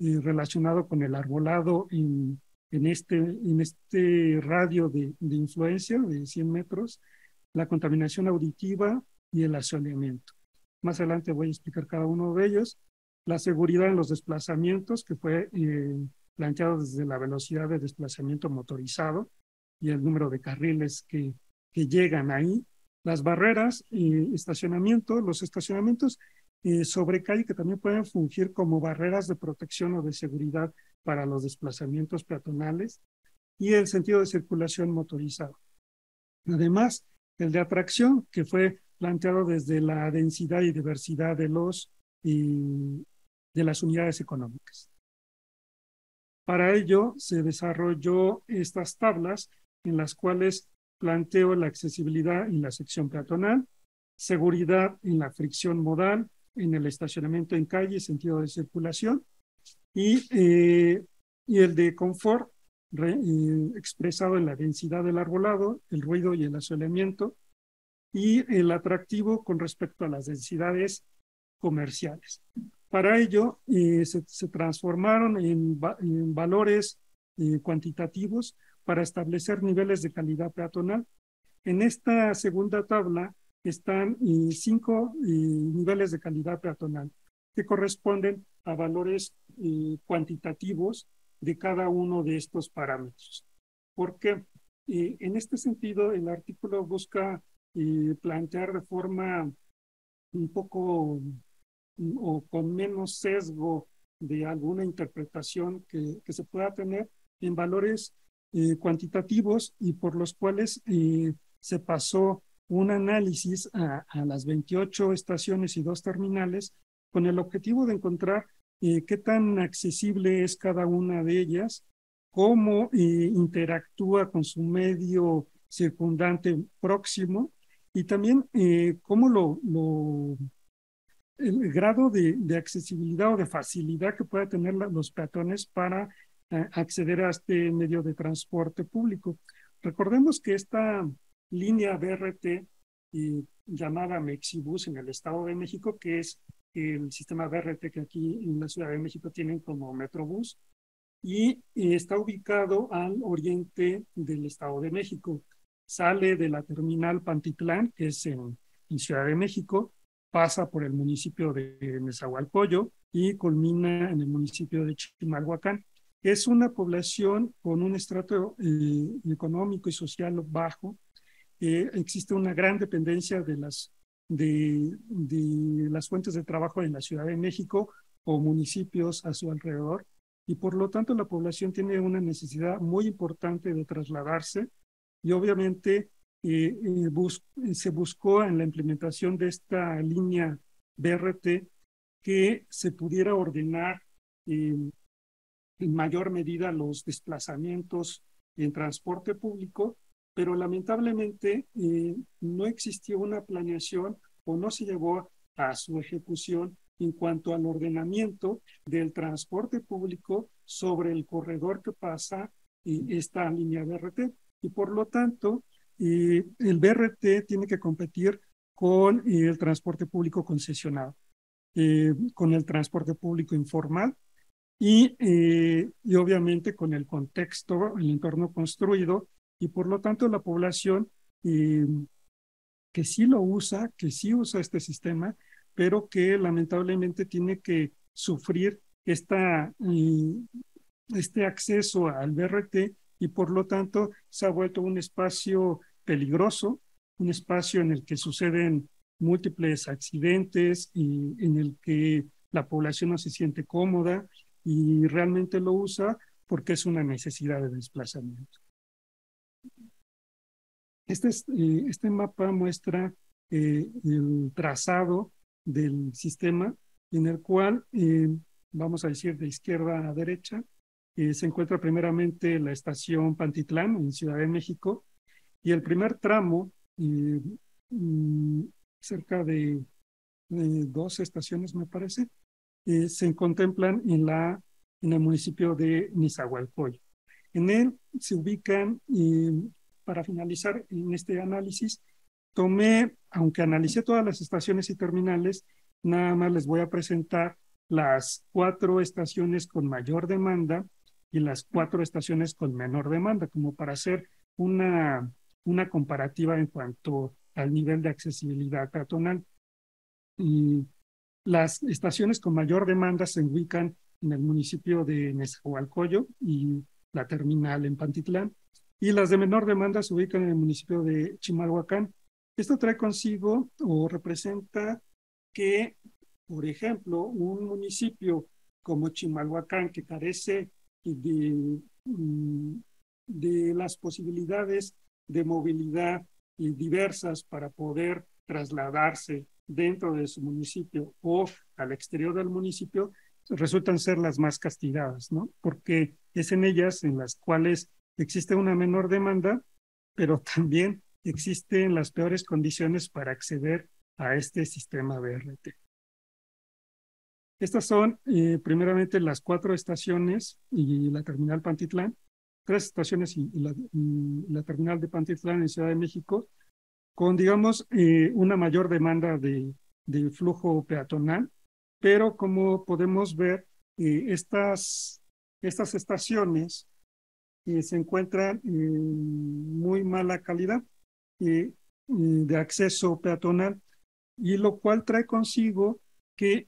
relacionado con el arbolado en este radio de influencia de 100 metros, la contaminación auditiva y el asoleamiento. Más adelante voy a explicar cada uno de ellos. La seguridad en los desplazamientos, que fue planteado desde la velocidad de desplazamiento motorizado y el número de carriles que llegan ahí. Las barreras y estacionamiento, los estacionamientos sobre calle que también pueden fungir como barreras de protección o de seguridad para los desplazamientos peatonales, y el sentido de circulación motorizado. Además, el de atracción, que fue planteado desde la densidad y diversidad de las unidades económicas. Para ello se desarrolló estas tablas en las cuales planteo la accesibilidad en la sección peatonal, seguridad en la fricción modal, en el estacionamiento en calle y sentido de circulación, y el de confort expresado en la densidad del arbolado, el ruido y el asoleamiento, y el atractivo con respecto a las densidades comerciales. Para ello se transformaron en valores cuantitativos para establecer niveles de calidad peatonal. En esta segunda tabla están 5 niveles de calidad peatonal que corresponden a valores cuantitativos de cada uno de estos parámetros. Porque en este sentido el artículo busca plantear de forma un poco o con menos sesgo de alguna interpretación que se pueda tener en valores cuantitativos, y por los cuales se pasó un análisis a las 28 estaciones y 2 terminales con el objetivo de encontrar qué tan accesible es cada una de ellas, cómo interactúa con su medio circundante próximo, y también cómo el grado de accesibilidad o de facilidad que pueda tener los peatones para acceder a este medio de transporte público. Recordemos que esta línea BRT llamada Mexibus en el Estado de México, que es el sistema BRT que aquí en la Ciudad de México tienen como Metrobús, y está ubicado al oriente del Estado de México. Sale de la terminal Pantitlán, que es en Ciudad de México, pasa por el municipio de Nezahualcóyotl y culmina en el municipio de Chimalhuacán. Es una población con un estrato económico y social bajo. Existe una gran dependencia de las fuentes de trabajo en la Ciudad de México o municipios a su alrededor, y por lo tanto la población tiene una necesidad muy importante de trasladarse, y obviamente se buscó en la implementación de esta línea BRT que se pudiera ordenar en mayor medida los desplazamientos en transporte público, pero lamentablemente no existió una planeación o no se llevó a su ejecución en cuanto al ordenamiento del transporte público sobre el corredor que pasa esta línea BRT, y por lo tanto el BRT tiene que competir con el transporte público concesionado, con el transporte público informal y obviamente con el contexto, el entorno construido, y por lo tanto la población que sí lo usa, que sí usa este sistema, pero que lamentablemente tiene que sufrir este acceso al BRT, y por lo tanto se ha vuelto un espacio peligroso, un espacio en el que suceden múltiples accidentes y en el que la población no se siente cómoda y realmente lo usa porque es una necesidad de desplazamiento. Este mapa muestra el trazado del sistema, en el cual, vamos a decir de izquierda a derecha, se encuentra primeramente la estación Pantitlán en Ciudad de México, y el primer tramo, cerca de 2 estaciones me parece, se contemplan en el municipio de Nezahualcóyotl. En él se ubican, para finalizar en este análisis, aunque analicé todas las estaciones y terminales, nada más les voy a presentar las 4 estaciones con mayor demanda y las 4 estaciones con menor demanda, como para hacer una comparativa en cuanto al nivel de accesibilidad peatonal. las estaciones con mayor demanda se ubican en el municipio de Nezahualcóyotl y la terminal en Pantitlán, y las de menor demanda se ubican en el municipio de Chimalhuacán. Esto trae consigo o representa que, por ejemplo, un municipio como Chimalhuacán, que carece de las posibilidades de movilidad diversas para poder trasladarse dentro de su municipio o al exterior del municipio, resultan ser las más castigadas, ¿no? Porque es en ellas en las cuales existe una menor demanda, pero también existen las peores condiciones para acceder a este sistema BRT. Estas son primeramente las 4 estaciones y la terminal Pantitlán, 3 estaciones y la terminal de Pantitlán en Ciudad de México, con, digamos, una mayor demanda de flujo peatonal, pero como podemos ver, estas estaciones se encuentran en muy mala calidad de acceso peatonal, y lo cual trae consigo que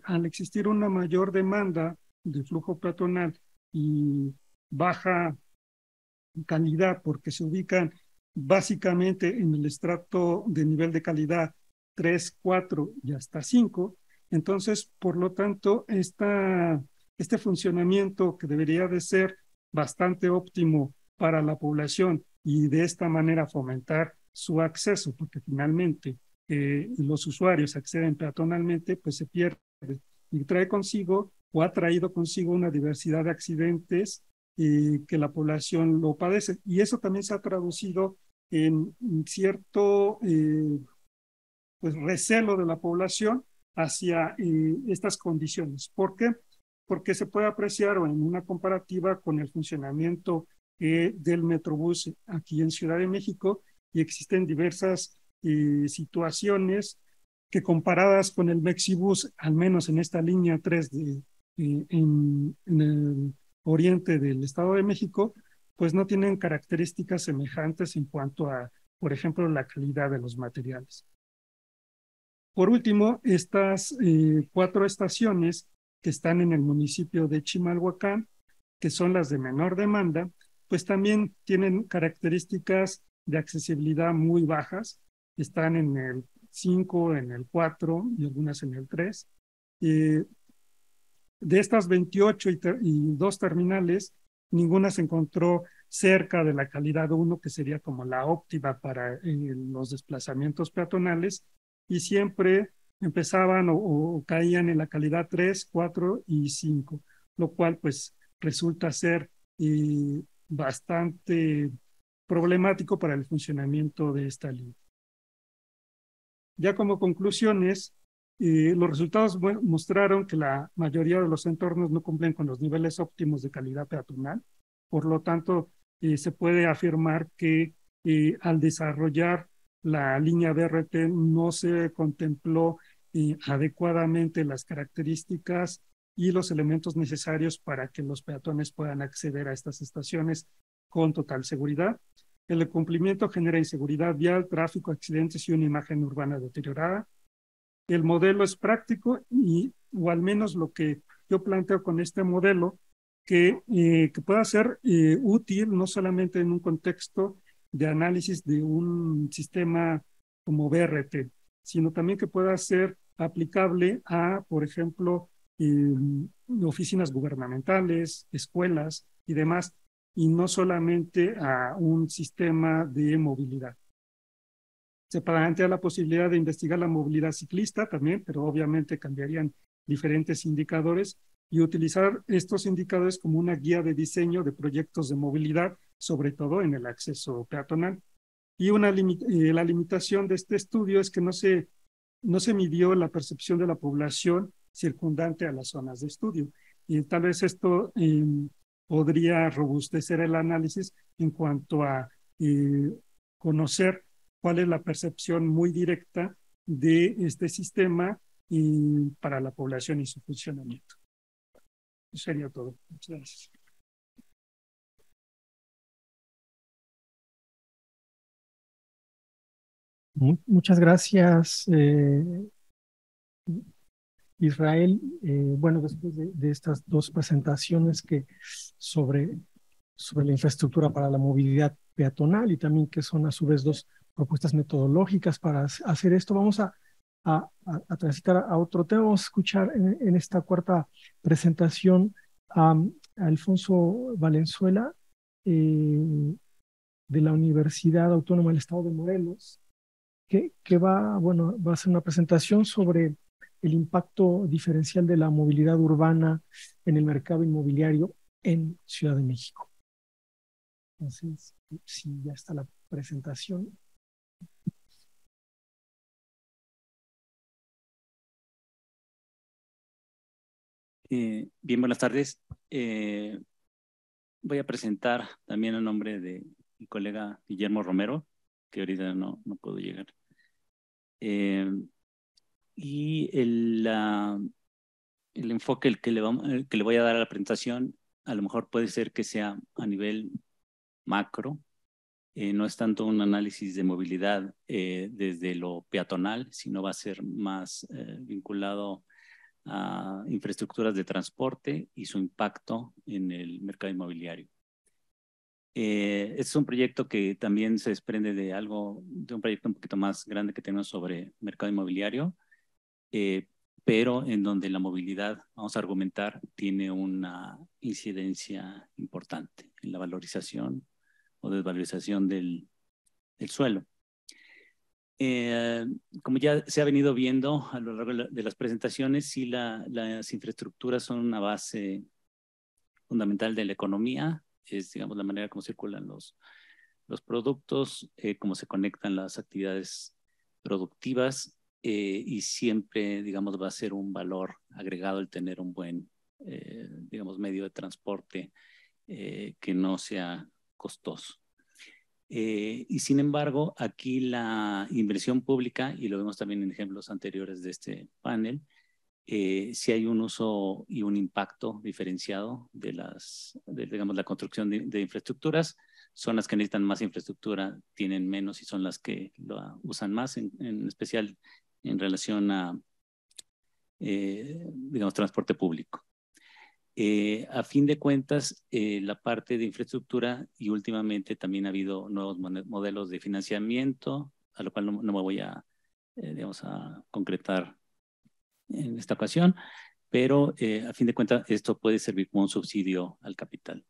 al existir una mayor demanda de flujo peatonal y baja calidad, porque se ubican básicamente en el estrato de nivel de calidad 3, 4 y hasta 5, entonces, por lo tanto, este funcionamiento que debería de ser bastante óptimo para la población y de esta manera fomentar su acceso, porque finalmente los usuarios acceden peatonalmente, pues se pierde y trae consigo o ha traído consigo una diversidad de accidentes que la población lo padece. Y eso también se ha traducido en cierto pues recelo de la población hacia estas condiciones. ¿Por qué? Porque se puede apreciar en una comparativa con el funcionamiento del Metrobús aquí en Ciudad de México, y existen diversas situaciones que, comparadas con el Mexibus, al menos en esta línea 3 en el oriente del Estado de México, pues no tienen características semejantes en cuanto a, por ejemplo, la calidad de los materiales. Por último, estas 4 estaciones que están en el municipio de Chimalhuacán, que son las de menor demanda, pues también tienen características de accesibilidad muy bajas. Están en el 5, en el 4 y algunas en el 3. De estas 28 y 2 terminales, ninguna se encontró cerca de la calidad 1, que sería como la óptima para los desplazamientos peatonales, y siempre empezaban o caían en la calidad 3, 4 y 5, lo cual pues resulta ser bastante problemático para el funcionamiento de esta línea. Ya como conclusiones, los resultados mostraron que la mayoría de los entornos no cumplen con los niveles óptimos de calidad peatonal. Por lo tanto, se puede afirmar que al desarrollar la línea BRT no se contempló adecuadamente las características y los elementos necesarios para que los peatones puedan acceder a estas estaciones con total seguridad. El incumplimiento genera inseguridad vial, tráfico, accidentes y una imagen urbana deteriorada. El modelo es práctico o al menos lo que yo planteo con este modelo, que pueda ser útil no solamente en un contexto de análisis de un sistema como BRT, sino también que pueda ser aplicable a, por ejemplo, oficinas gubernamentales, escuelas y demás, y no solamente a un sistema de movilidad. Se plantea la posibilidad de investigar la movilidad ciclista también, pero obviamente cambiarían diferentes indicadores, y utilizar estos indicadores como una guía de diseño de proyectos de movilidad, sobre todo en el acceso peatonal. Y la limitación de este estudio es que no se midió la percepción de la población circundante a las zonas de estudio. Y tal vez esto podría robustecer el análisis en cuanto a conocer cuál es la percepción muy directa de este sistema para la población y su funcionamiento. Eso sería todo. Muchas gracias. Muchas gracias, Israel, bueno, después de estas dos presentaciones sobre la infraestructura para la movilidad peatonal y también que son a su vez dos propuestas metodológicas para hacer esto, vamos a transitar a otro tema. Vamos a escuchar en esta cuarta presentación a Alfonso Valenzuela, de la Universidad Autónoma del Estado de Morelos, que va a hacer una presentación sobre el impacto diferencial de la movilidad urbana en el mercado inmobiliario en Ciudad de México. Entonces, si ya está la presentación. Bien, buenas tardes. Voy a presentar también a nombre de mi colega Guillermo Romero, que ahorita no puedo llegar. Y el enfoque que le voy a dar a la presentación a lo mejor puede ser que sea a nivel macro. No es tanto un análisis de movilidad desde lo peatonal, sino va a ser más vinculado a infraestructuras de transporte y su impacto en el mercado inmobiliario. Este es un proyecto que también se desprende de un proyecto un poquito más grande que tenemos sobre mercado inmobiliario, pero en donde la movilidad, vamos a argumentar, tiene una incidencia importante en la valorización o desvalorización del suelo. Como ya se ha venido viendo a lo largo de las presentaciones, sí, las infraestructuras son una base fundamental de la economía. Es, digamos, la manera como circulan los productos, cómo se conectan las actividades productivas, y siempre, digamos, va a ser un valor agregado el tener un buen, digamos, medio de transporte que no sea costoso. Y sin embargo, aquí la inversión pública, y lo vemos también en ejemplos anteriores de este panel, sí hay un uso y un impacto diferenciado digamos, la construcción de infraestructuras. Son las que necesitan más infraestructura, tienen menos, y son las que lo usan más, en especial en relación a, digamos, transporte público. A fin de cuentas, la parte de infraestructura, y últimamente también ha habido nuevos modelos de financiamiento, a lo cual no me voy a, digamos, a concretar en esta ocasión, pero a fin de cuentas esto puede servir como un subsidio al capital.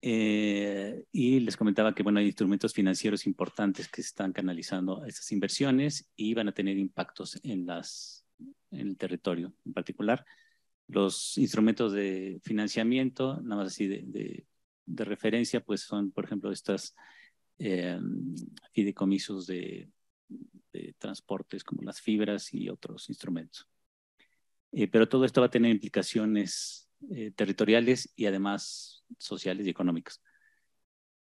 Y les comentaba que, bueno, hay instrumentos financieros importantes que están canalizando estas inversiones y van a tener impactos en el territorio. En particular, los instrumentos de financiamiento, nada más así de referencia, pues son, por ejemplo, estas fideicomisos de transportes como las fibras y otros instrumentos. Pero todo esto va a tener implicaciones territoriales y además sociales y económicas.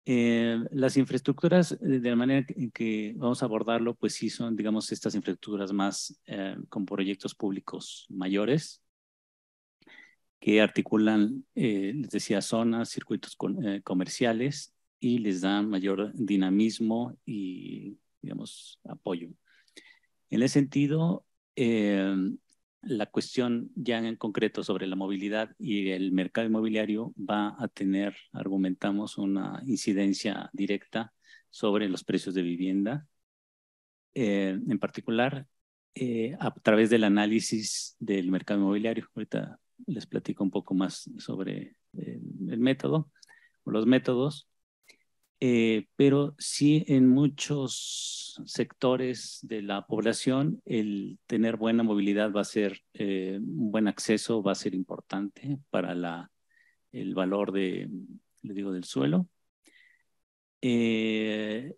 Las infraestructuras, de la manera en que vamos a abordarlo, pues sí son, digamos, estas infraestructuras más con proyectos públicos mayores, que articulan, les decía, zonas, circuitos comerciales, y les dan mayor dinamismo y, digamos, apoyo. En ese sentido, la cuestión ya en concreto sobre la movilidad y el mercado inmobiliario va a tener, argumentamos, una incidencia directa sobre los precios de vivienda. En particular, a través del análisis del mercado inmobiliario. Ahorita les platico un poco más sobre el método o los métodos. Pero sí, en muchos sectores de la población el tener buena movilidad va a ser, un buen acceso va a ser importante para el valor les digo, del suelo. Y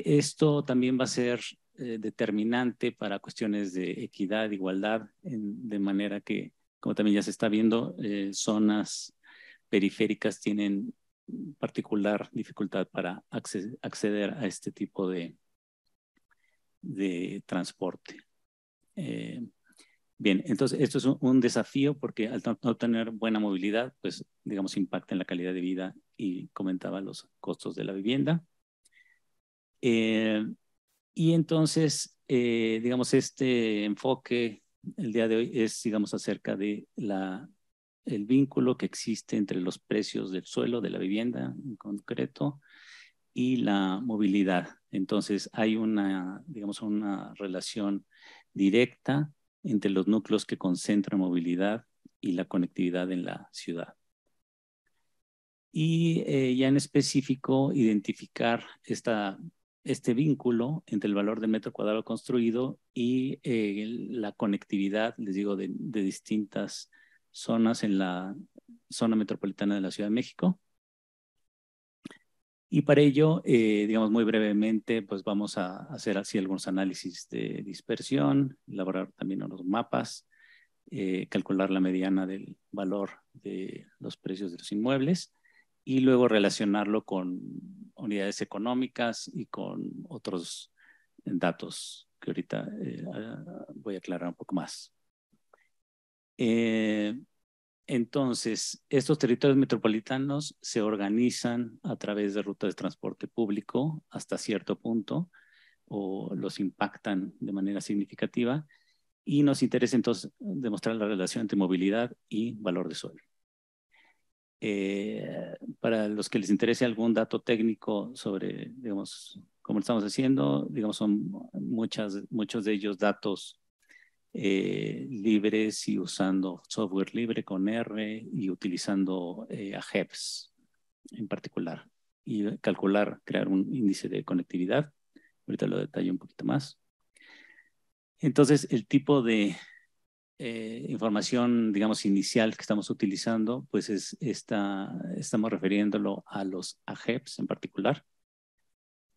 esto también va a ser determinante para cuestiones de equidad, igualdad, de manera que, como también ya se está viendo, zonas periféricas tienen particular dificultad para acceder a este tipo de transporte. Bien, entonces esto es un desafío porque al no tener buena movilidad, pues, digamos, impacta en la calidad de vida y comentaba los costos de la vivienda. Y entonces, digamos, este enfoque el día de hoy es, digamos, acerca de el vínculo que existe entre los precios del suelo, de la vivienda en concreto, y la movilidad. Entonces, hay digamos, una relación directa entre los núcleos que concentran movilidad y la conectividad en la ciudad. Y ya en específico, identificar este vínculo entre el valor del metro cuadrado construido y la conectividad, les digo, de distintas zonas en la zona metropolitana de la Ciudad de México. Y para ello, digamos muy brevemente, pues vamos a hacer así algunos análisis de dispersión, elaborar también unos mapas, calcular la mediana del valor de los precios de los inmuebles y luego relacionarlo con unidades económicas y con otros datos que ahorita voy a aclarar un poco más. Entonces, estos territorios metropolitanos se organizan a través de rutas de transporte público hasta cierto punto o los impactan de manera significativa y nos interesa entonces demostrar la relación entre movilidad y valor de suelo. Para los que les interese algún dato técnico sobre, digamos, cómo lo estamos haciendo, digamos, son muchos de ellos datos libres y usando software libre con R y utilizando AGEPS en particular y crear un índice de conectividad. Ahorita lo detallo un poquito más. Entonces, el tipo de información, digamos, inicial que estamos utilizando, pues estamos refiriéndolo a los AGEPS en particular,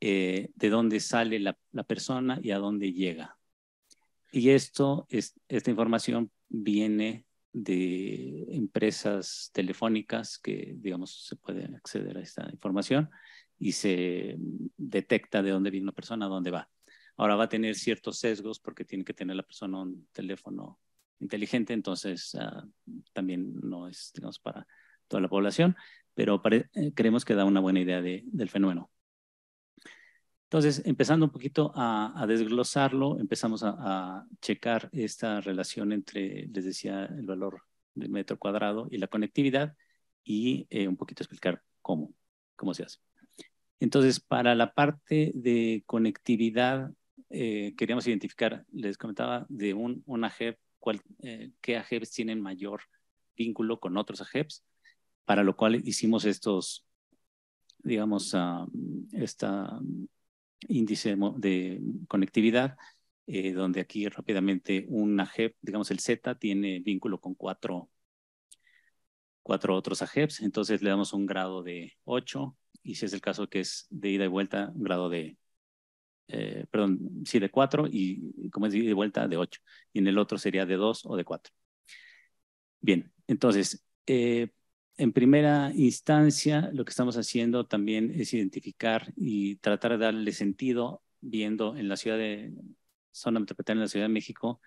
de dónde sale la persona y a dónde llega. Y esta información viene de empresas telefónicas que, digamos, se puede acceder a esta información y se detecta de dónde viene una persona, a dónde va. Ahora va a tener ciertos sesgos porque tiene que tener la persona un teléfono inteligente, entonces también no es, digamos, para toda la población, pero creemos que da una buena idea del fenómeno. Entonces, empezando un poquito a desglosarlo, empezamos a checar esta relación entre, les decía, el valor del metro cuadrado y la conectividad y un poquito explicar cómo se hace. Entonces, para la parte de conectividad, queríamos identificar, les comentaba, de un AGEP, qué AGEPs tienen mayor vínculo con otros AGEPs, para lo cual hicimos estos, digamos, índice de conectividad, donde aquí rápidamente un AGEP, digamos el Z, tiene vínculo con cuatro otros AGEPs, entonces le damos un grado de 8, y si es el caso que es de ida y vuelta, un grado de, de 4, y como es de ida y vuelta, de 8, y en el otro sería de 2 o de 4. Bien, entonces, en primera instancia, lo que estamos haciendo también es identificar y tratar de darle sentido, viendo en la zona metropolitana de la Ciudad de México,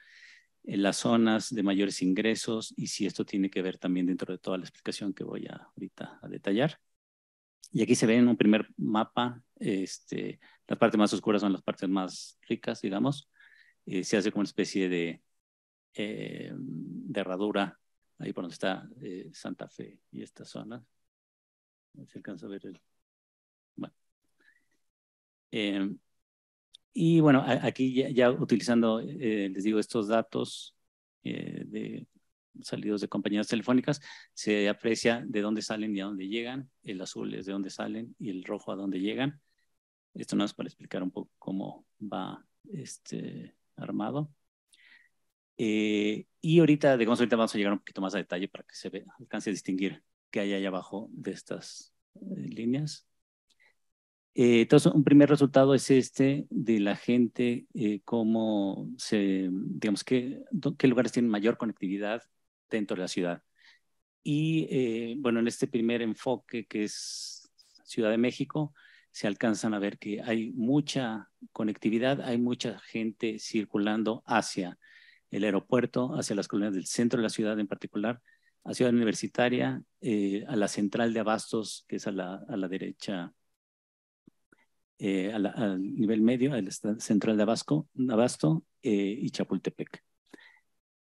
en las zonas de mayores ingresos y si esto tiene que ver también dentro de toda la explicación que voy ahorita a detallar. Y aquí se ve en un primer mapa, las partes más oscuras son las partes más ricas, digamos. Se hace como una especie de herradura ahí por donde está Santa Fe y esta zona. A ver si alcanza a ver bueno. Y bueno, aquí ya utilizando, les digo, estos datos salidos de compañías telefónicas, se aprecia de dónde salen y a dónde llegan. El azul es de dónde salen y el rojo a dónde llegan. Esto no es para explicar un poco cómo va armado. Y ahorita vamos a llegar un poquito más a detalle para que se alcance a distinguir qué hay allá abajo de estas líneas. Entonces, un primer resultado es de la gente, cómo digamos, qué lugares tienen mayor conectividad dentro de la ciudad. Y bueno, en este primer enfoque que es Ciudad de México, se alcanzan a ver que hay mucha conectividad, hay mucha gente circulando hacia el aeropuerto, hacia las colonias del centro de la ciudad en particular, a Ciudad Universitaria, a la central de abastos, que es a la derecha al nivel medio, al central de Abasto y Chapultepec.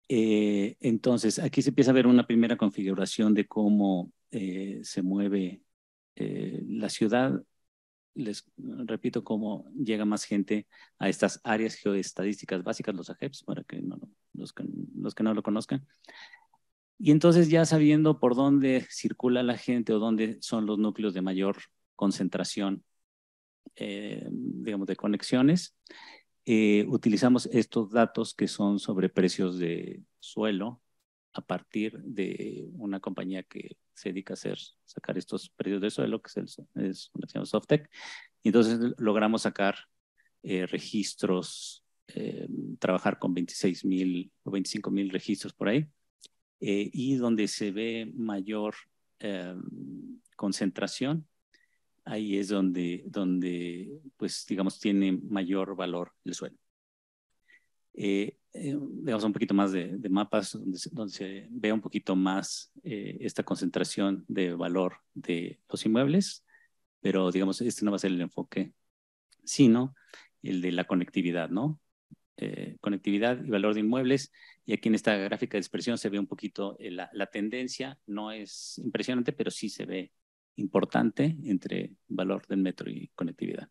Entonces, aquí se empieza a ver una primera configuración de cómo se mueve la ciudad. Les repito cómo llega más gente a estas áreas geoestadísticas básicas, los AGEPs, para que los que no lo conozcan. Y entonces ya sabiendo por dónde circula la gente o dónde son los núcleos de mayor concentración, digamos, de conexiones, utilizamos estos datos que son sobre precios de suelo a partir de una compañía que se dedica a sacar estos precios de suelo, que es una que se llama Softec. Y entonces logramos sacar registros, trabajar con 26,000 o 25,000 registros por ahí, y donde se ve mayor concentración, ahí es donde, pues, digamos, tiene mayor valor el suelo. Digamos, un poquito más de mapas donde se ve un poquito más esta concentración de valor de los inmuebles, pero, digamos, este no va a ser el enfoque, sino el de la conectividad, ¿no? Conectividad y valor de inmuebles. Y aquí en esta gráfica de expresión se ve un poquito la tendencia. No es impresionante, pero sí se ve importante entre valor del metro y conectividad.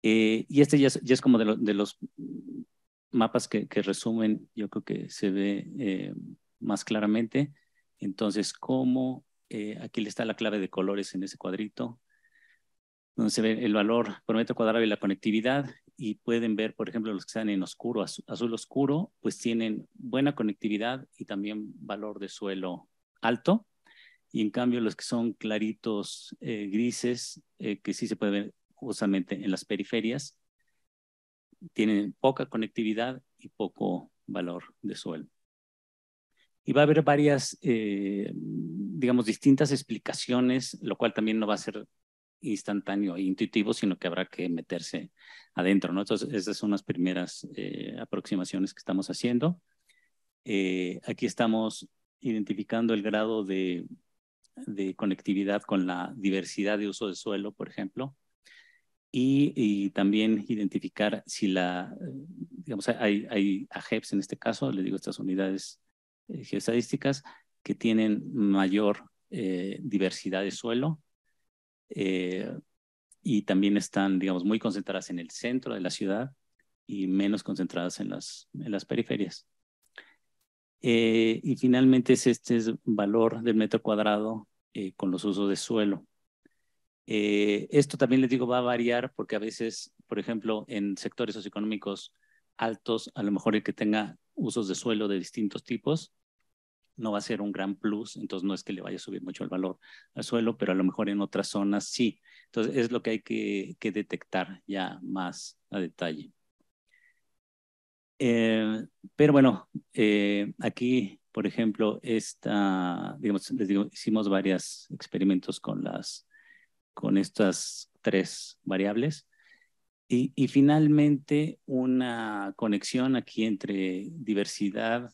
Y este ya es como de los mapas que resumen, yo creo que se ve más claramente. Entonces, cómo aquí le está la clave de colores en ese cuadrito, donde se ve el valor por metro cuadrado y la conectividad, y pueden ver, por ejemplo, los que están en oscuro, azul oscuro, pues tienen buena conectividad y también valor de suelo alto, y en cambio los que son claritos grises, que sí se puede ver justamente en las periferias, tienen poca conectividad y poco valor de suelo. Y va a haber varias, digamos, distintas explicaciones, lo cual también no va a ser instantáneo e intuitivo, sino que habrá que meterse adentro, ¿no? Entonces, esas son las primeras aproximaciones que estamos haciendo. Aquí estamos identificando el grado de conectividad con la diversidad de uso de suelo, por ejemplo, y también identificar si digamos, hay AGEPs en este caso, le digo, estas unidades geoestadísticas que tienen mayor diversidad de suelo, y también están, digamos, muy concentradas en el centro de la ciudad y menos concentradas en las periferias. Y finalmente este es valor del metro cuadrado con los usos de suelo. Esto también les digo va a variar porque a veces, por ejemplo, en sectores socioeconómicos altos, a lo mejor el que tenga usos de suelo de distintos tipos no va a ser un gran plus, entonces no es que le vaya a subir mucho el valor al suelo, pero a lo mejor en otras zonas sí. Entonces es lo que hay que detectar ya más a detalle. Pero bueno, aquí, por ejemplo, digamos, les digo, hicimos varios experimentos con estas tres variables y finalmente una conexión aquí entre diversidad,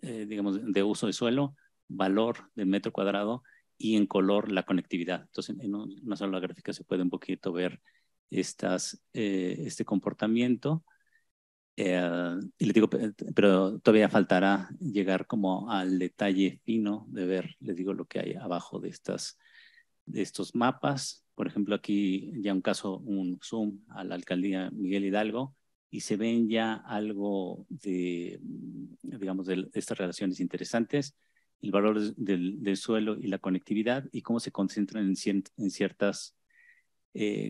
digamos, de uso de suelo, valor del metro cuadrado y en color la conectividad. Entonces, en una sola gráfica se puede un poquito ver este comportamiento. Y les digo, pero todavía faltará llegar como al detalle fino de ver, les digo, lo que hay abajo de estos mapas. Por ejemplo, aquí ya un zoom a la alcaldía Miguel Hidalgo, y se ven ya algo digamos, de estas relaciones interesantes, el valor del suelo y la conectividad, y cómo se concentran en ciertas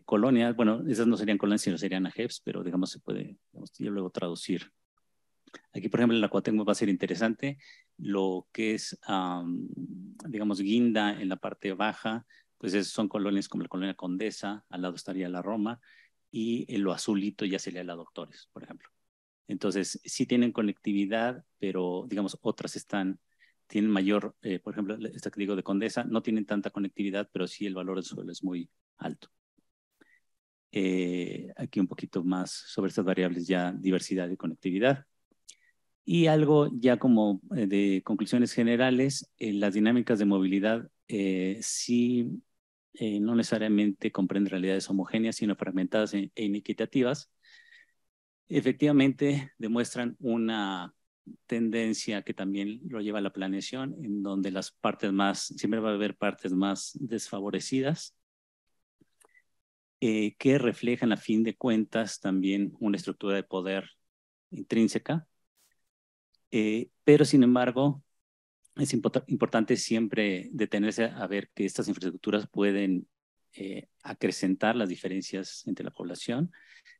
colonias. Bueno, esas no serían colonias, sino serían AGEPs, pero digamos se puede, digamos, yo luego traducir. Aquí, por ejemplo, en la Cuauhtémoc va a ser interesante lo que es, digamos, Guinda en la parte baja, pues son colonias como la colonia Condesa, al lado estaría la Roma, y en lo azulito ya sería la Doctores, por ejemplo. Entonces, sí tienen conectividad, pero, digamos, otras tienen mayor, por ejemplo, esta que digo de Condesa, no tienen tanta conectividad, pero sí el valor del suelo es muy alto. Aquí un poquito más sobre estas variables ya, diversidad y conectividad. Y algo ya como de conclusiones generales, las dinámicas de movilidad sí no necesariamente comprenden realidades homogéneas, sino fragmentadas e inequitativas, efectivamente demuestran una tendencia que también lo lleva a la planeación, en donde las partes siempre va a haber partes más desfavorecidas, que reflejan a fin de cuentas también una estructura de poder intrínseca, pero sin embargo es importante siempre detenerse a ver que estas infraestructuras pueden acrecentar las diferencias entre la población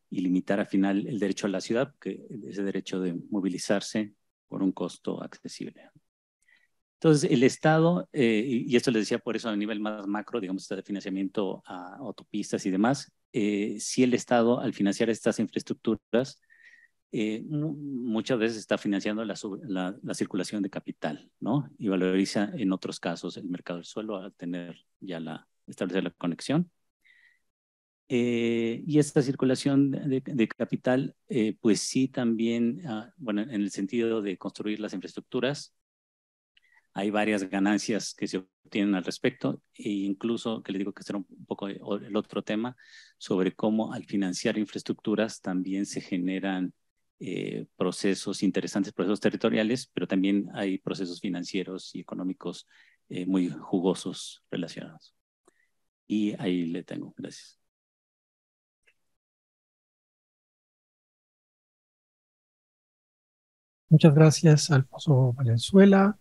y limitar al final el derecho a la ciudad, que ese derecho de movilizarse por un costo accesible. Entonces, el Estado, y esto les decía por eso a nivel más macro, digamos, de financiamiento a autopistas y demás, si el Estado, al financiar estas infraestructuras, muchas veces está financiando la circulación de capital, ¿no? Y valoriza en otros casos el mercado del suelo al tener ya establecer la conexión. Y esta circulación de capital, pues sí también, bueno, en el sentido de construir las infraestructuras, hay varias ganancias que se obtienen al respecto, e incluso, que les digo que será un poco el otro tema, sobre cómo al financiar infraestructuras también se generan procesos interesantes, procesos territoriales, pero también hay procesos financieros y económicos muy jugosos relacionados. Y ahí le tengo. Gracias. Muchas gracias, Alfonso Valenzuela.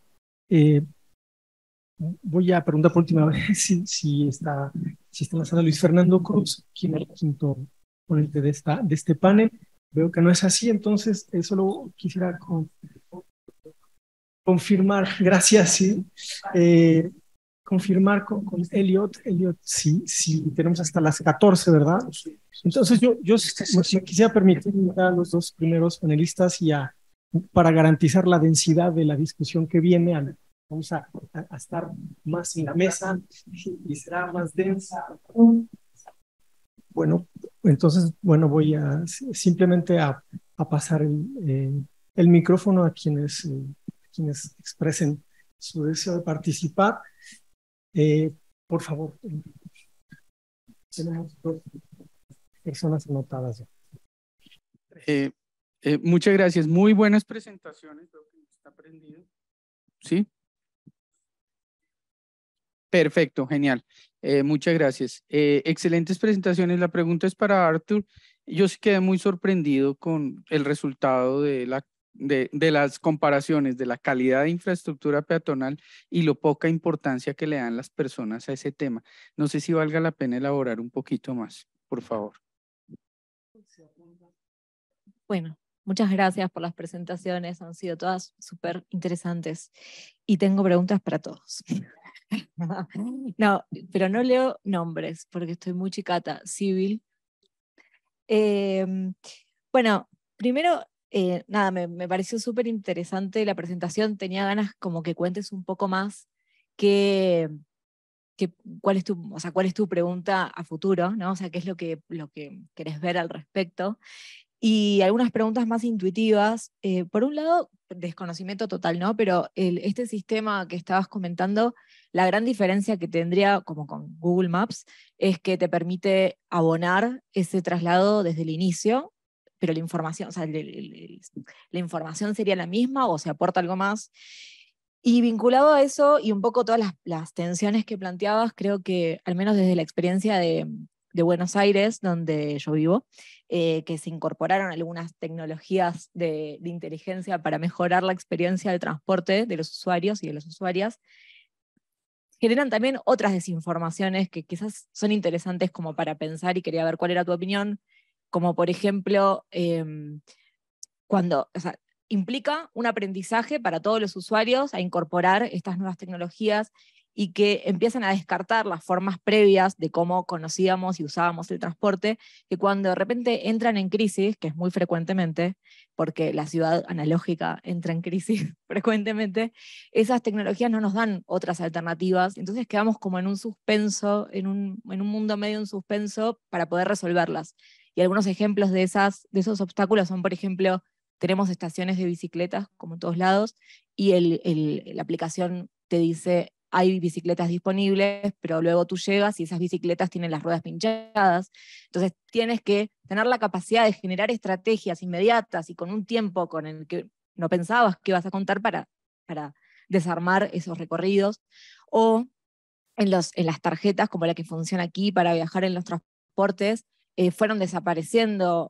Voy a preguntar por última vez si está en la sala Luis Fernando Cruz, quien es el quinto ponente de este panel. Veo que no es así, entonces solo quisiera confirmar, gracias, sí, confirmar con Elliot, sí, tenemos hasta las 14, ¿verdad? Entonces yo me quisiera permitir invitar a los dos primeros panelistas y para garantizar la densidad de la discusión que viene, vamos a estar más en la mesa y será más densa. Bueno, entonces, bueno, voy simplemente a pasar el micrófono a quienes expresen su deseo de participar. Por favor, tenemos dos personas anotadas. Muchas gracias. Muy buenas presentaciones. Creo que está prendido. ¿Sí? Perfecto, genial. Muchas gracias. Excelentes presentaciones. La pregunta es para Arthur. Yo sí quedé muy sorprendido con el resultado de las comparaciones de la calidad de infraestructura peatonal y lo poca importancia que le dan las personas a ese tema. No sé si valga la pena elaborar un poquito más, por favor. Bueno, muchas gracias por las presentaciones, han sido todas súper interesantes y tengo preguntas para todos. No, pero no leo nombres porque estoy muy chicata. Civil. Bueno, primero, nada, me pareció súper interesante la presentación. Tenía ganas como que cuentes un poco más cuál es tu pregunta a futuro, ¿no? O sea, qué es lo que querés ver al respecto. Y algunas preguntas más intuitivas. Por un lado, desconocimiento total, ¿no? Pero este sistema que estabas comentando, la gran diferencia que tendría, como con Google Maps, es que te permite abonar ese traslado desde el inicio, pero la información, o sea, la información sería la misma o se aporta algo más. Y vinculado a eso, y un poco todas las tensiones que planteabas, creo que, al menos desde la experiencia de Buenos Aires, donde yo vivo, que se incorporaron algunas tecnologías de inteligencia para mejorar la experiencia del transporte de los usuarios y de las usuarias, generan también otras desinformaciones que quizás son interesantes como para pensar, y quería ver cuál era tu opinión, como por ejemplo, o sea, implica un aprendizaje para todos los usuarios a incorporar estas nuevas tecnologías y que empiezan a descartar las formas previas de cómo conocíamos y usábamos el transporte, que cuando de repente entran en crisis, que es muy frecuentemente, porque la ciudad analógica entra en crisis frecuentemente, esas tecnologías no nos dan otras alternativas, entonces quedamos como en un suspenso, en un mundo medio en suspenso para poder resolverlas. Y algunos ejemplos de esos obstáculos son, por ejemplo, tenemos estaciones de bicicletas, como en todos lados, y la aplicación te dice hay bicicletas disponibles, pero luego tú llegas y esas bicicletas tienen las ruedas pinchadas. Entonces tienes que tener la capacidad de generar estrategias inmediatas y con un tiempo con el que no pensabas que ibas a contar para desarmar esos recorridos. O en las tarjetas, como la que funciona aquí para viajar en los transportes, fueron desapareciendo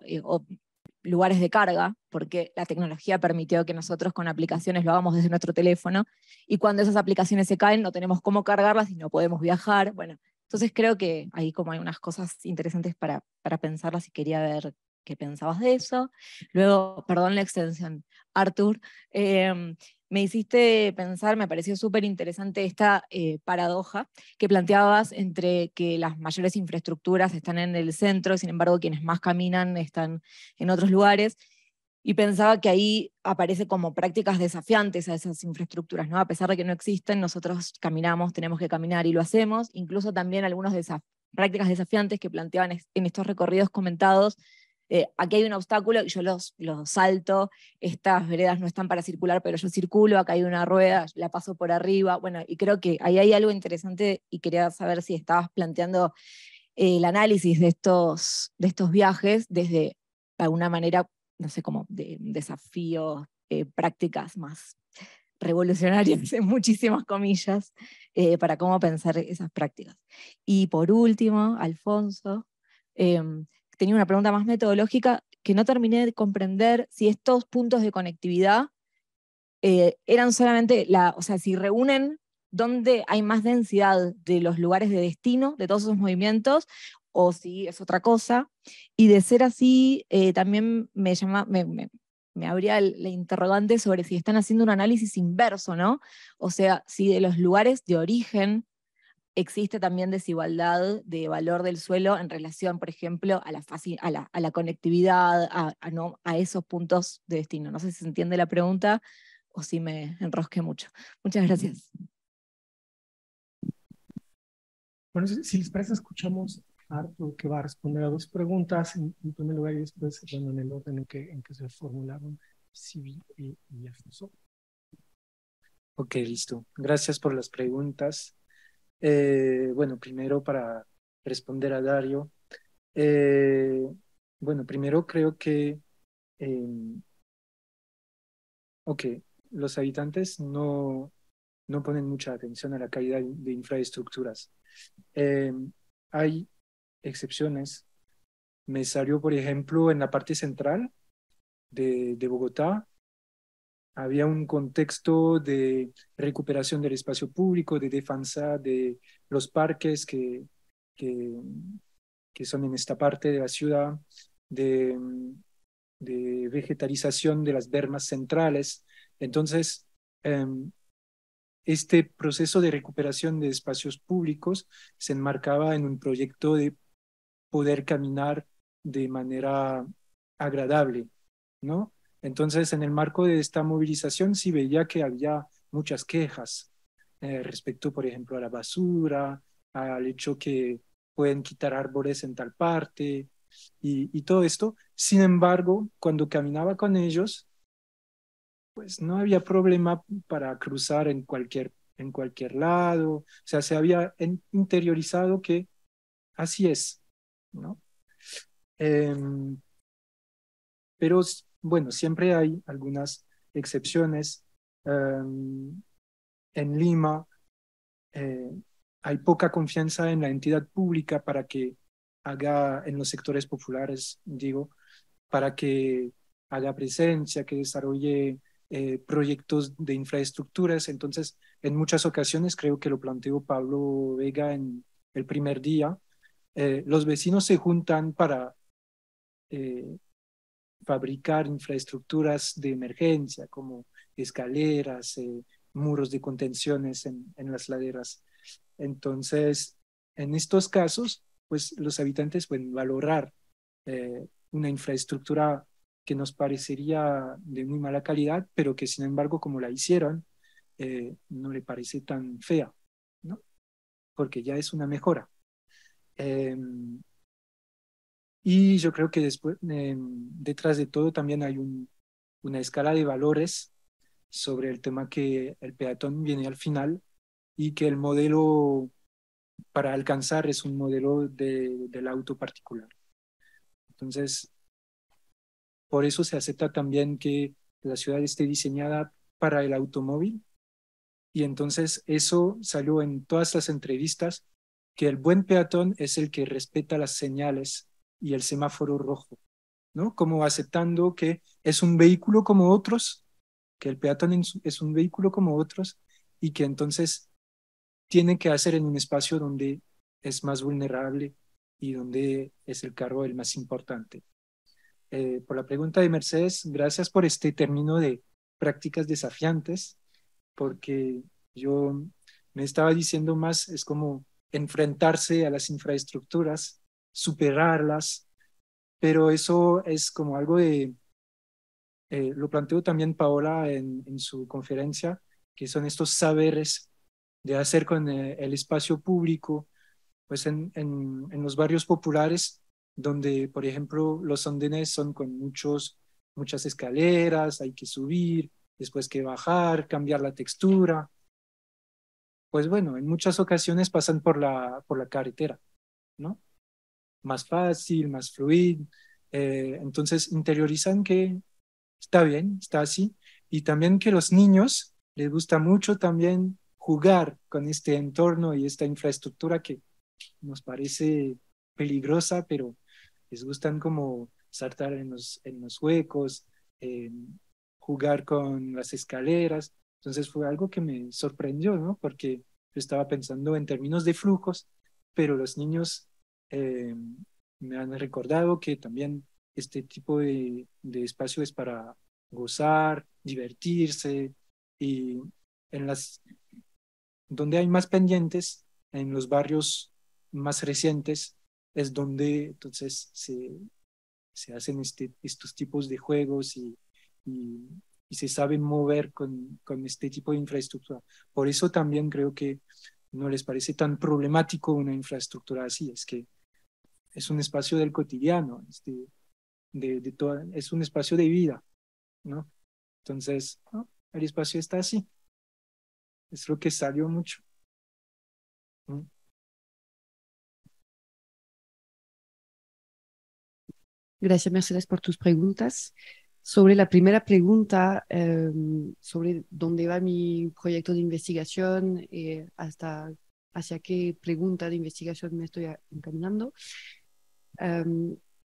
lugares de carga, porque la tecnología permitió que nosotros con aplicaciones lo hagamos desde nuestro teléfono, y cuando esas aplicaciones se caen no tenemos cómo cargarlas y no podemos viajar. Bueno, entonces creo que ahí como hay unas cosas interesantes para pensarlas y quería ver qué pensabas de eso. Luego, perdón la extensión, Arthur, me hiciste pensar, me pareció súper interesante esta paradoja que planteabas entre que las mayores infraestructuras están en el centro, sin embargo quienes más caminan están en otros lugares, y pensaba que ahí aparece como prácticas desafiantes a esas infraestructuras, ¿no? A pesar de que no existen, nosotros caminamos, tenemos que caminar y lo hacemos, incluso también algunas de esas prácticas desafiantes que planteaban en estos recorridos comentados. Aquí hay un obstáculo y yo los salto, estas veredas no están para circular, pero yo circulo, acá hay una rueda, la paso por arriba. Bueno, y creo que ahí hay algo interesante y quería saber si estabas planteando el análisis de estos viajes desde alguna manera, no sé, como de desafíos, prácticas más revolucionarias, en muchísimas comillas, para cómo pensar esas prácticas. Y por último, Alfonso, tenía una pregunta más metodológica que no terminé de comprender si estos puntos de conectividad eran solamente, o sea, si reúnen dónde hay más densidad de los lugares de destino de todos esos movimientos, o si es otra cosa. Y de ser así, también me abría la interrogante sobre si están haciendo un análisis inverso, ¿no? O sea, si de los lugares de origen existe también desigualdad de valor del suelo en relación, por ejemplo, a la conectividad, ¿no? A esos puntos de destino. No sé si se entiende la pregunta o si me enrosqué mucho. Muchas gracias. Bueno, si les parece, escuchamos a Arturo, que va a responder a dos preguntas en primer lugar y después, bueno, en el orden en que se formularon, Sibi y Alfonso. Ok, listo. Gracias por las preguntas. Bueno, primero para responder a Dario. Bueno, primero creo que ok, los habitantes no ponen mucha atención a la calidad de infraestructuras. Hay excepciones. Me salió, por ejemplo, en la parte central de Bogotá, había un contexto de recuperación del espacio público, de defensa de los parques que, que son en esta parte de la ciudad, de, de vegetalización de las bermas centrales. Entonces, este proceso de recuperación de espacios públicos se enmarcaba en un proyecto de poder caminar de manera agradable, ¿no? Entonces, en el marco de esta movilización sí veía que había muchas quejas respecto, por ejemplo, a la basura, al hecho que pueden quitar árboles en tal parte y todo esto. Sin embargo, cuando caminaba con ellos, pues no había problema para cruzar en cualquier lado. O sea, se había interiorizado que así es, ¿no? Pero bueno, siempre hay algunas excepciones. En Lima hay poca confianza en la entidad pública para que haga, en los sectores populares, digo, para que haga presencia, que desarrolle proyectos de infraestructuras. Entonces, en muchas ocasiones, creo que lo planteó Pablo Vega en el primer día, los vecinos se juntan para fabricar infraestructuras de emergencia, como escaleras, muros de contenciones en las laderas. Entonces, en estos casos, pues los habitantes pueden valorar una infraestructura que nos parecería de muy mala calidad, pero que sin embargo, como la hicieron, no le parece tan fea, ¿no? Porque ya es una mejora. Y yo creo que después, detrás de todo también hay una escala de valores sobre el tema que el peatón viene al final y que el modelo para alcanzar es un modelo del auto particular. Entonces, por eso se acepta también que la ciudad esté diseñada para el automóvil. Y entonces eso salió en todas las entrevistas, que el buen peatón es el que respeta las señales y el semáforo rojo, ¿no? Como aceptando que es un vehículo como otros, que el peatón es un vehículo como otros y que entonces tiene que hacer en un espacio donde es más vulnerable y donde es el carro el más importante. Por la pregunta de Mercedes, gracias por este término de prácticas desafiantes, porque yo me estaba diciendo más, es como enfrentarse a las infraestructuras, superarlas, pero eso es como algo de, lo planteó también Paola en su conferencia, que son estos saberes de hacer con el espacio público, pues en los barrios populares, donde, por ejemplo, los andenes son con muchas escaleras, hay que subir, después que bajar, cambiar la textura. Pues bueno, en muchas ocasiones pasan por la carretera, ¿no? Más fácil, más fluido. Entonces interiorizan que está bien, está así. Y también que los niños les gusta mucho también jugar con este entorno y esta infraestructura que nos parece peligrosa, pero les gustan como saltar en los huecos, jugar con las escaleras. Entonces fue algo que me sorprendió, ¿no? Porque yo estaba pensando en términos de flujos, pero los niños eh, me han recordado que también este tipo de espacio es para gozar, divertirse y en donde hay más pendientes, en los barrios más recientes, es donde entonces se hacen estos tipos de juegos y, y se saben mover con este tipo de infraestructura. Por eso también creo que no les parece tan problemático una infraestructura así, es que es un espacio del cotidiano, es un espacio de vida, ¿no? Entonces, ¿no? El espacio está así. Es lo que salió mucho. ¿No? Gracias, Mercedes, por tus preguntas. Sobre la primera pregunta, sobre dónde va mi proyecto de investigación, hacia qué pregunta de investigación me estoy encaminando.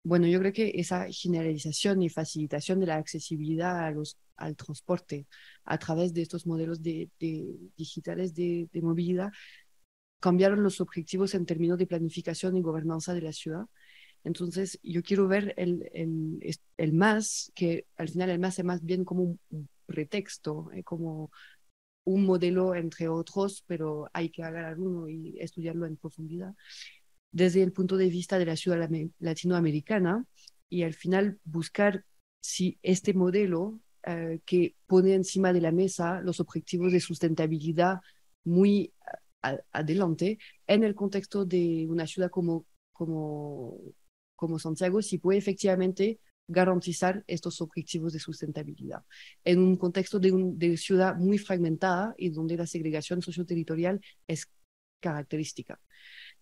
Bueno, yo creo que esa generalización y facilitación de la accesibilidad al transporte a través de estos modelos digitales de movilidad cambiaron los objetivos en términos de planificación y gobernanza de la ciudad. Entonces, yo quiero ver el más, que al final el más es más bien como un pretexto, como un modelo entre otros, pero hay que agarrar uno y estudiarlo en profundidad desde el punto de vista de la ciudad latinoamericana y al final buscar si este modelo que pone encima de la mesa los objetivos de sustentabilidad muy adelante en el contexto de una ciudad como Santiago, si puede efectivamente garantizar estos objetivos de sustentabilidad en un contexto de ciudad muy fragmentada y donde la segregación socioterritorial es característica.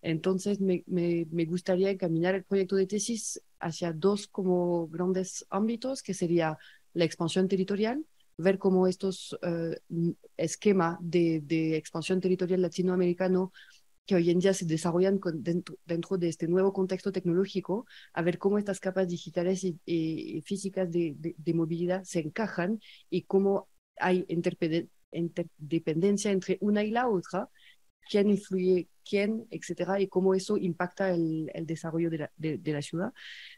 Entonces, me gustaría encaminar el proyecto de tesis hacia dos como grandes ámbitos, que sería la expansión territorial, ver cómo estos esquemas de expansión territorial latinoamericano que hoy en día se desarrollan dentro de este nuevo contexto tecnológico, a ver cómo estas capas digitales y físicas de movilidad se encajan y cómo hay interdependencia entre una y la otra, quién influye quién, etcétera, y cómo eso impacta el desarrollo de la ciudad.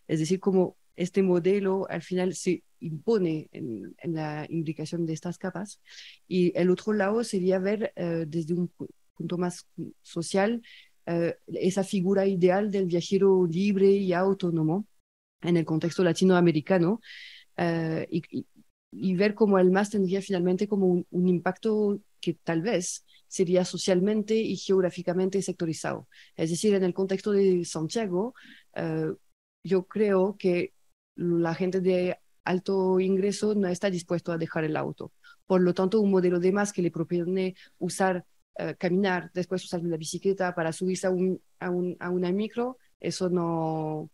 Es decir, cómo este modelo al final se impone en la implicación de estas capas. Y el otro lado sería ver desde un punto más social esa figura ideal del viajero libre y autónomo en el contexto latinoamericano y ver cómo el MAS tendría finalmente como un impacto que tal vez sería socialmente y geográficamente sectorizado. Es decir, en el contexto de Santiago, yo creo que la gente de alto ingreso no está dispuesto a dejar el auto. Por lo tanto, un modelo de MAS que le propone usar caminar, después usar la bicicleta para subirse a una micro, eso no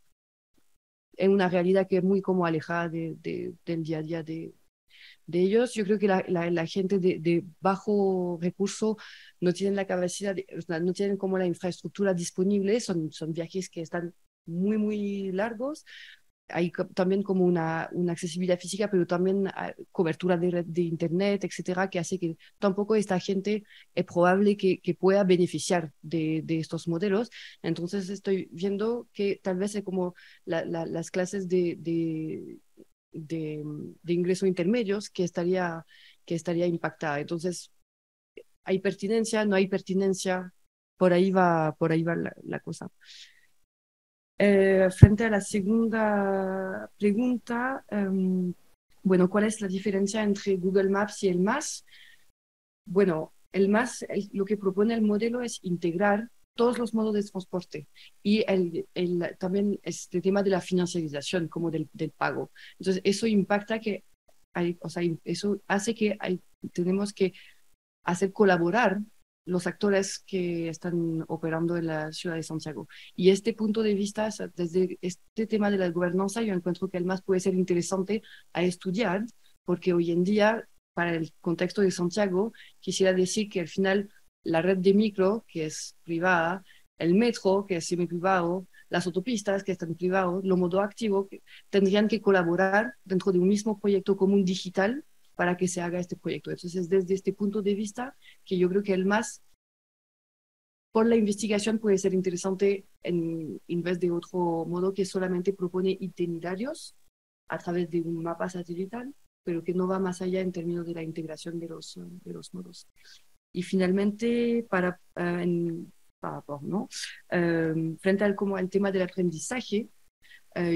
es una realidad que es muy como alejada del día a día de ellos. Yo creo que la gente de bajo recurso no tienen la capacidad, o sea, no tienen como la infraestructura disponible, son viajes que están muy largos. Hay también como una accesibilidad física, pero también cobertura de internet, etcétera, que hace que tampoco esta gente es probable que pueda beneficiar de estos modelos. Entonces estoy viendo que tal vez es como las clases de ingreso intermedios que estaría impactada. Entonces, ¿hay pertinencia? ¿No hay pertinencia? Por ahí va la cosa. Frente a la segunda pregunta, bueno, ¿cuál es la diferencia entre Google Maps y el MAS? Bueno, el MAS, lo que propone el modelo es integrar todos los modos de transporte y también este tema de la financiarización, como del pago. Entonces, eso impacta que o sea, eso hace que tenemos que hacer colaborar los actores que están operando en la ciudad de Santiago. Y este punto de vista, desde este tema de la gobernanza, yo encuentro que el MAS puede ser interesante a estudiar, porque hoy en día, para el contexto de Santiago, quisiera decir que al final la red de micro, que es privada, el metro, que es semi-privado, las autopistas, que están privados, lo modo activo, que tendrían que colaborar dentro de un mismo proyecto común digital para que se haga este proyecto. Entonces, desde este punto de vista, que yo creo que el MAS, por la investigación, puede ser interesante en vez de otro modo que solamente propone itinerarios a través de un mapa satelital, pero que no va más allá en términos de la integración de los modos. Y finalmente, ¿no? Frente al tema del aprendizaje,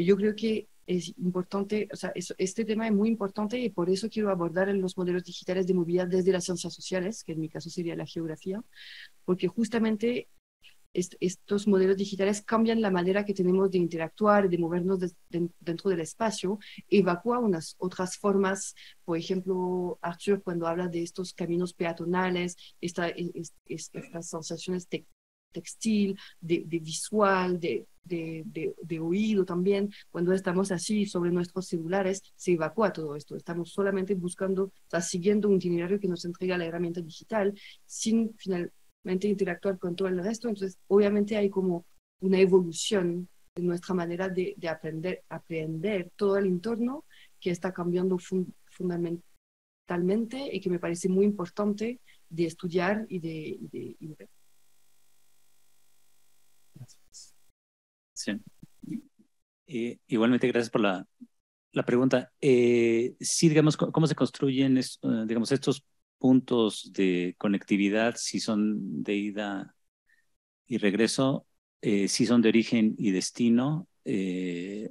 yo creo que es importante, o sea, este tema es muy importante y por eso quiero abordar en los modelos digitales de movilidad desde las ciencias sociales, que en mi caso sería la geografía, porque justamente estos modelos digitales cambian la manera que tenemos de interactuar, de movernos dentro del espacio, evacúa unas otras formas. Por ejemplo, Arthur, cuando habla de estos caminos peatonales, estas sensaciones textil, de visual, de oído también, cuando estamos así sobre nuestros celulares, se evacúa todo esto. Estamos solamente buscando, o sea, siguiendo un itinerario que nos entrega la herramienta digital, sin finalmente interactuar con todo el resto. Entonces, obviamente hay como una evolución de nuestra manera de aprender todo el entorno que está cambiando fundamentalmente y que me parece muy importante de estudiar y de ver. Sí. Igualmente, gracias por la pregunta. Sí, digamos, ¿cómo se construyen digamos, estos puntos de conectividad? Si son de ida y regreso, si son de origen y destino,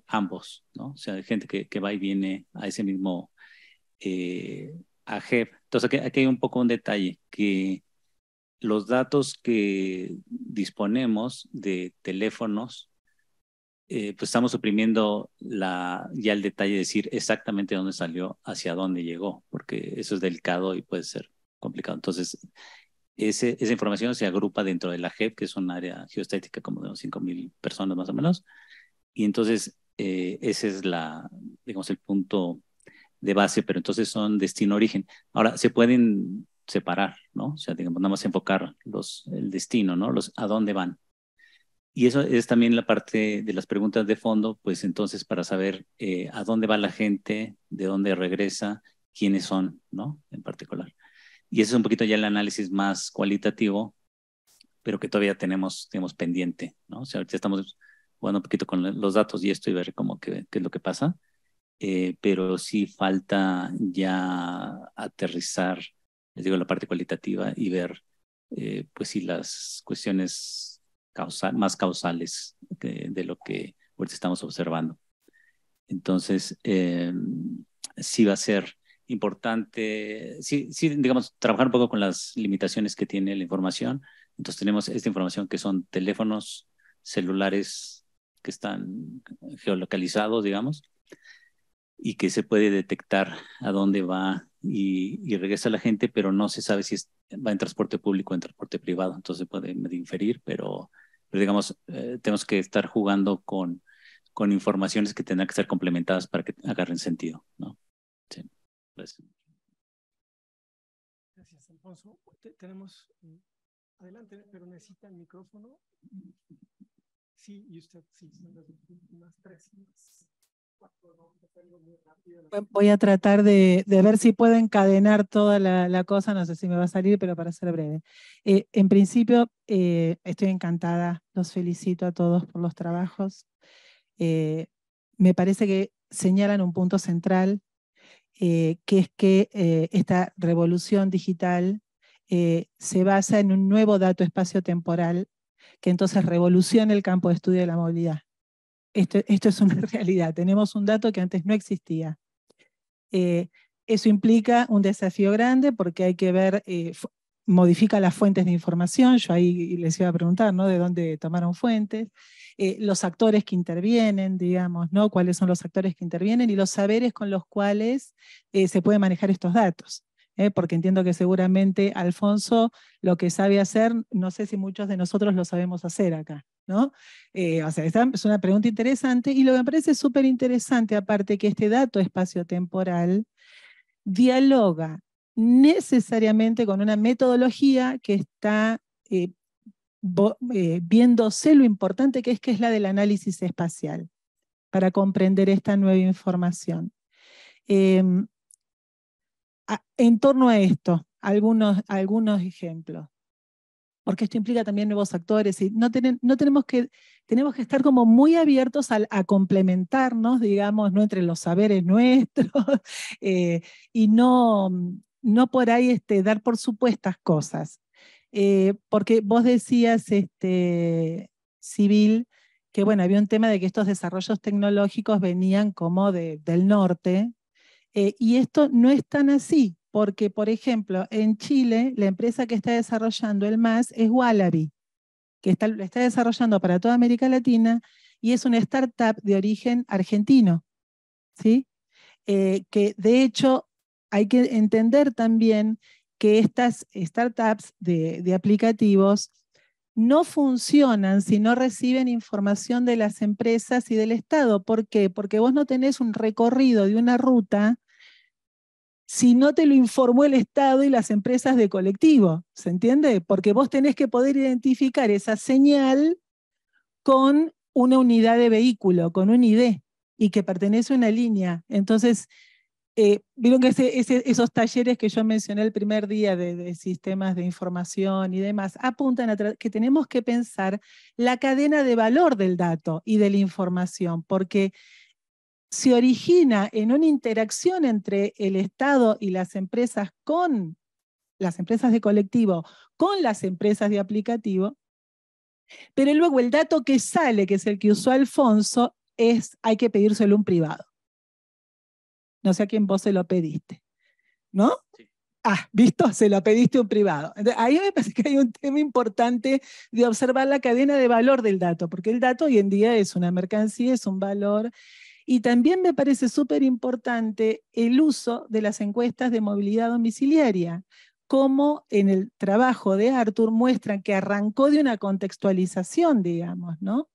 ambos, ¿no? O sea, hay gente que va y viene a ese mismo AGEP. Entonces, aquí hay un poco un detalle, que los datos que disponemos de teléfonos, pues estamos suprimiendo ya el detalle de decir exactamente dónde salió, hacia dónde llegó, porque eso es delicado y puede ser complicado. Entonces, esa información se agrupa dentro de la JEP, que es un área geostática como de unos 5,000 personas más o menos, y entonces ese es digamos, el punto de base, pero entonces son destino-origen. Ahora, se pueden separar, ¿no? O sea, digamos, nada más enfocar el destino, ¿no? A dónde van. Y eso es también la parte de las preguntas de fondo, pues entonces para saber a dónde va la gente, de dónde regresa, quiénes son, ¿no? En particular. Y ese es un poquito ya el análisis más cualitativo, pero que todavía tenemos pendiente, ¿no? O sea, ahorita estamos jugando un poquito con los datos y esto y ver cómo qué es lo que pasa, pero sí falta ya aterrizar, les digo, la parte cualitativa y ver, pues sí, las cuestiones más causales de lo que ahorita estamos observando. Entonces, sí va a ser importante, sí, digamos, trabajar un poco con las limitaciones que tiene la información. Entonces tenemos esta información que son teléfonos celulares que están geolocalizados, digamos, y que se puede detectar a dónde va y regresa la gente, pero no se sabe si va en transporte público o en transporte privado. Entonces se puede medio inferir, pero digamos, tenemos que estar jugando con informaciones que tendrán que ser complementadas para que agarren sentido, ¿no? Sí. Pues. Gracias, Alfonso. Tenemos, adelante, pero necesita el micrófono. Sí, y usted, sí, son las últimas 3 más 4, muy rápido. Voy a tratar de ver si puedo encadenar toda la cosa, no sé si me va a salir, pero para ser breve. En principio, estoy encantada, los felicito a todos por los trabajos. Me parece que señalan un punto central, que es que esta revolución digital se basa en un nuevo dato espacio-temporal que entonces revoluciona el campo de estudio de la movilidad. Esto es una realidad, tenemos un dato que antes no existía. Eso implica un desafío grande porque hay que ver, modifica las fuentes de información, yo ahí les iba a preguntar, ¿no?, de dónde tomaron fuentes, los actores que intervienen, digamos, ¿no?, cuáles son los actores que intervienen y los saberes con los cuales se pueden manejar estos datos. Porque entiendo que seguramente Alfonso lo que sabe hacer, no sé si muchos de nosotros lo sabemos hacer acá, ¿no? O sea, esta es una pregunta interesante y lo que me parece súper interesante, aparte que este dato espacio-temporal dialoga necesariamente con una metodología que está viéndose lo importante que es la del análisis espacial para comprender esta nueva información. En torno a esto, algunos ejemplos, porque esto implica también nuevos actores y tenemos que estar como muy abiertos a complementarnos, digamos, ¿no?, entre los saberes nuestros y no por ahí dar por supuestas cosas. Porque vos decías, Civil, que bueno, había un tema de que estos desarrollos tecnológicos venían como del norte, y esto no es tan así, porque, por ejemplo, en Chile, la empresa que está desarrollando el MAS es Wallaby, que lo está desarrollando para toda América Latina, y es una startup de origen argentino, ¿sí? Que de hecho hay que entender también que estas startups de aplicativos no funcionan si no reciben información de las empresas y del Estado. ¿Por qué? Porque vos no tenés un recorrido de una ruta si no te lo informó el Estado y las empresas de colectivo, ¿se entiende? Porque vos tenés que poder identificar esa señal con una unidad de vehículo, con un ID, y que pertenece a una línea. Entonces, vieron que esos talleres que yo mencioné el primer día de sistemas de información y demás, apuntan a que tenemos que pensar la cadena de valor del dato y de la información, porque se origina en una interacción entre el Estado y las empresas de colectivo, con las empresas de aplicativo, pero luego el dato que sale, que es el que usó Alfonso, hay que pedírselo a un privado. No sé a quién vos se lo pediste, ¿no? Sí. ¿Visto? Se lo pediste a un privado. Entonces, ahí me parece que hay un tema importante de observar la cadena de valor del dato, porque el dato hoy en día es una mercancía, es un valor. Y también me parece súper importante el uso de las encuestas de movilidad domiciliaria, como en el trabajo de Artur muestran que arrancó de una contextualización, digamos, ¿no?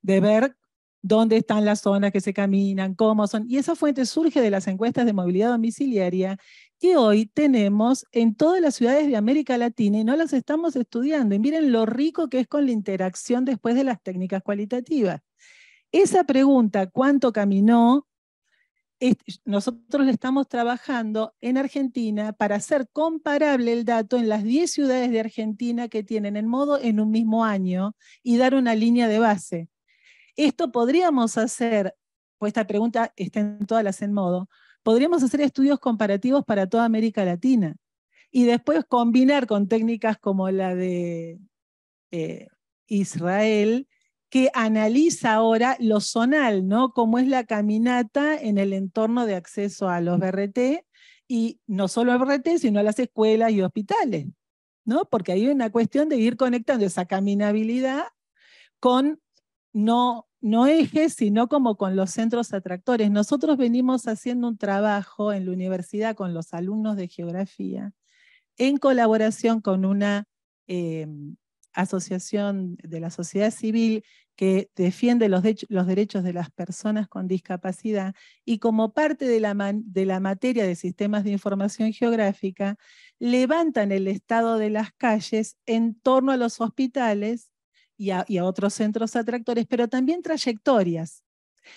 De ver dónde están las zonas que se caminan, cómo son. Y esa fuente surge de las encuestas de movilidad domiciliaria que hoy tenemos en todas las ciudades de América Latina y no las estamos estudiando. Y miren lo rico que es con la interacción después de las técnicas cualitativas. Esa pregunta, ¿cuánto caminó? Nosotros le estamos trabajando en Argentina para hacer comparable el dato en las 10 ciudades de Argentina que tienen en modo en un mismo año y dar una línea de base. Esto podríamos hacer, pues esta pregunta está en todas las en modo, podríamos hacer estudios comparativos para toda América Latina y después combinar con técnicas como la de Israel, que analiza ahora lo zonal, ¿no? Cómo es la caminata en el entorno de acceso a los BRT, y no solo al BRT, sino a las escuelas y hospitales, ¿no? Porque hay una cuestión de ir conectando esa caminabilidad con no no ejes, sino como con los centros atractores. Nosotros venimos haciendo un trabajo en la universidad con los alumnos de geografía, en colaboración con una asociación de la sociedad civil que defiende los derechos de las personas con discapacidad, y como parte de la materia de sistemas de información geográfica, levantan el estado de las calles en torno a los hospitales y a otros centros atractores, pero también trayectorias.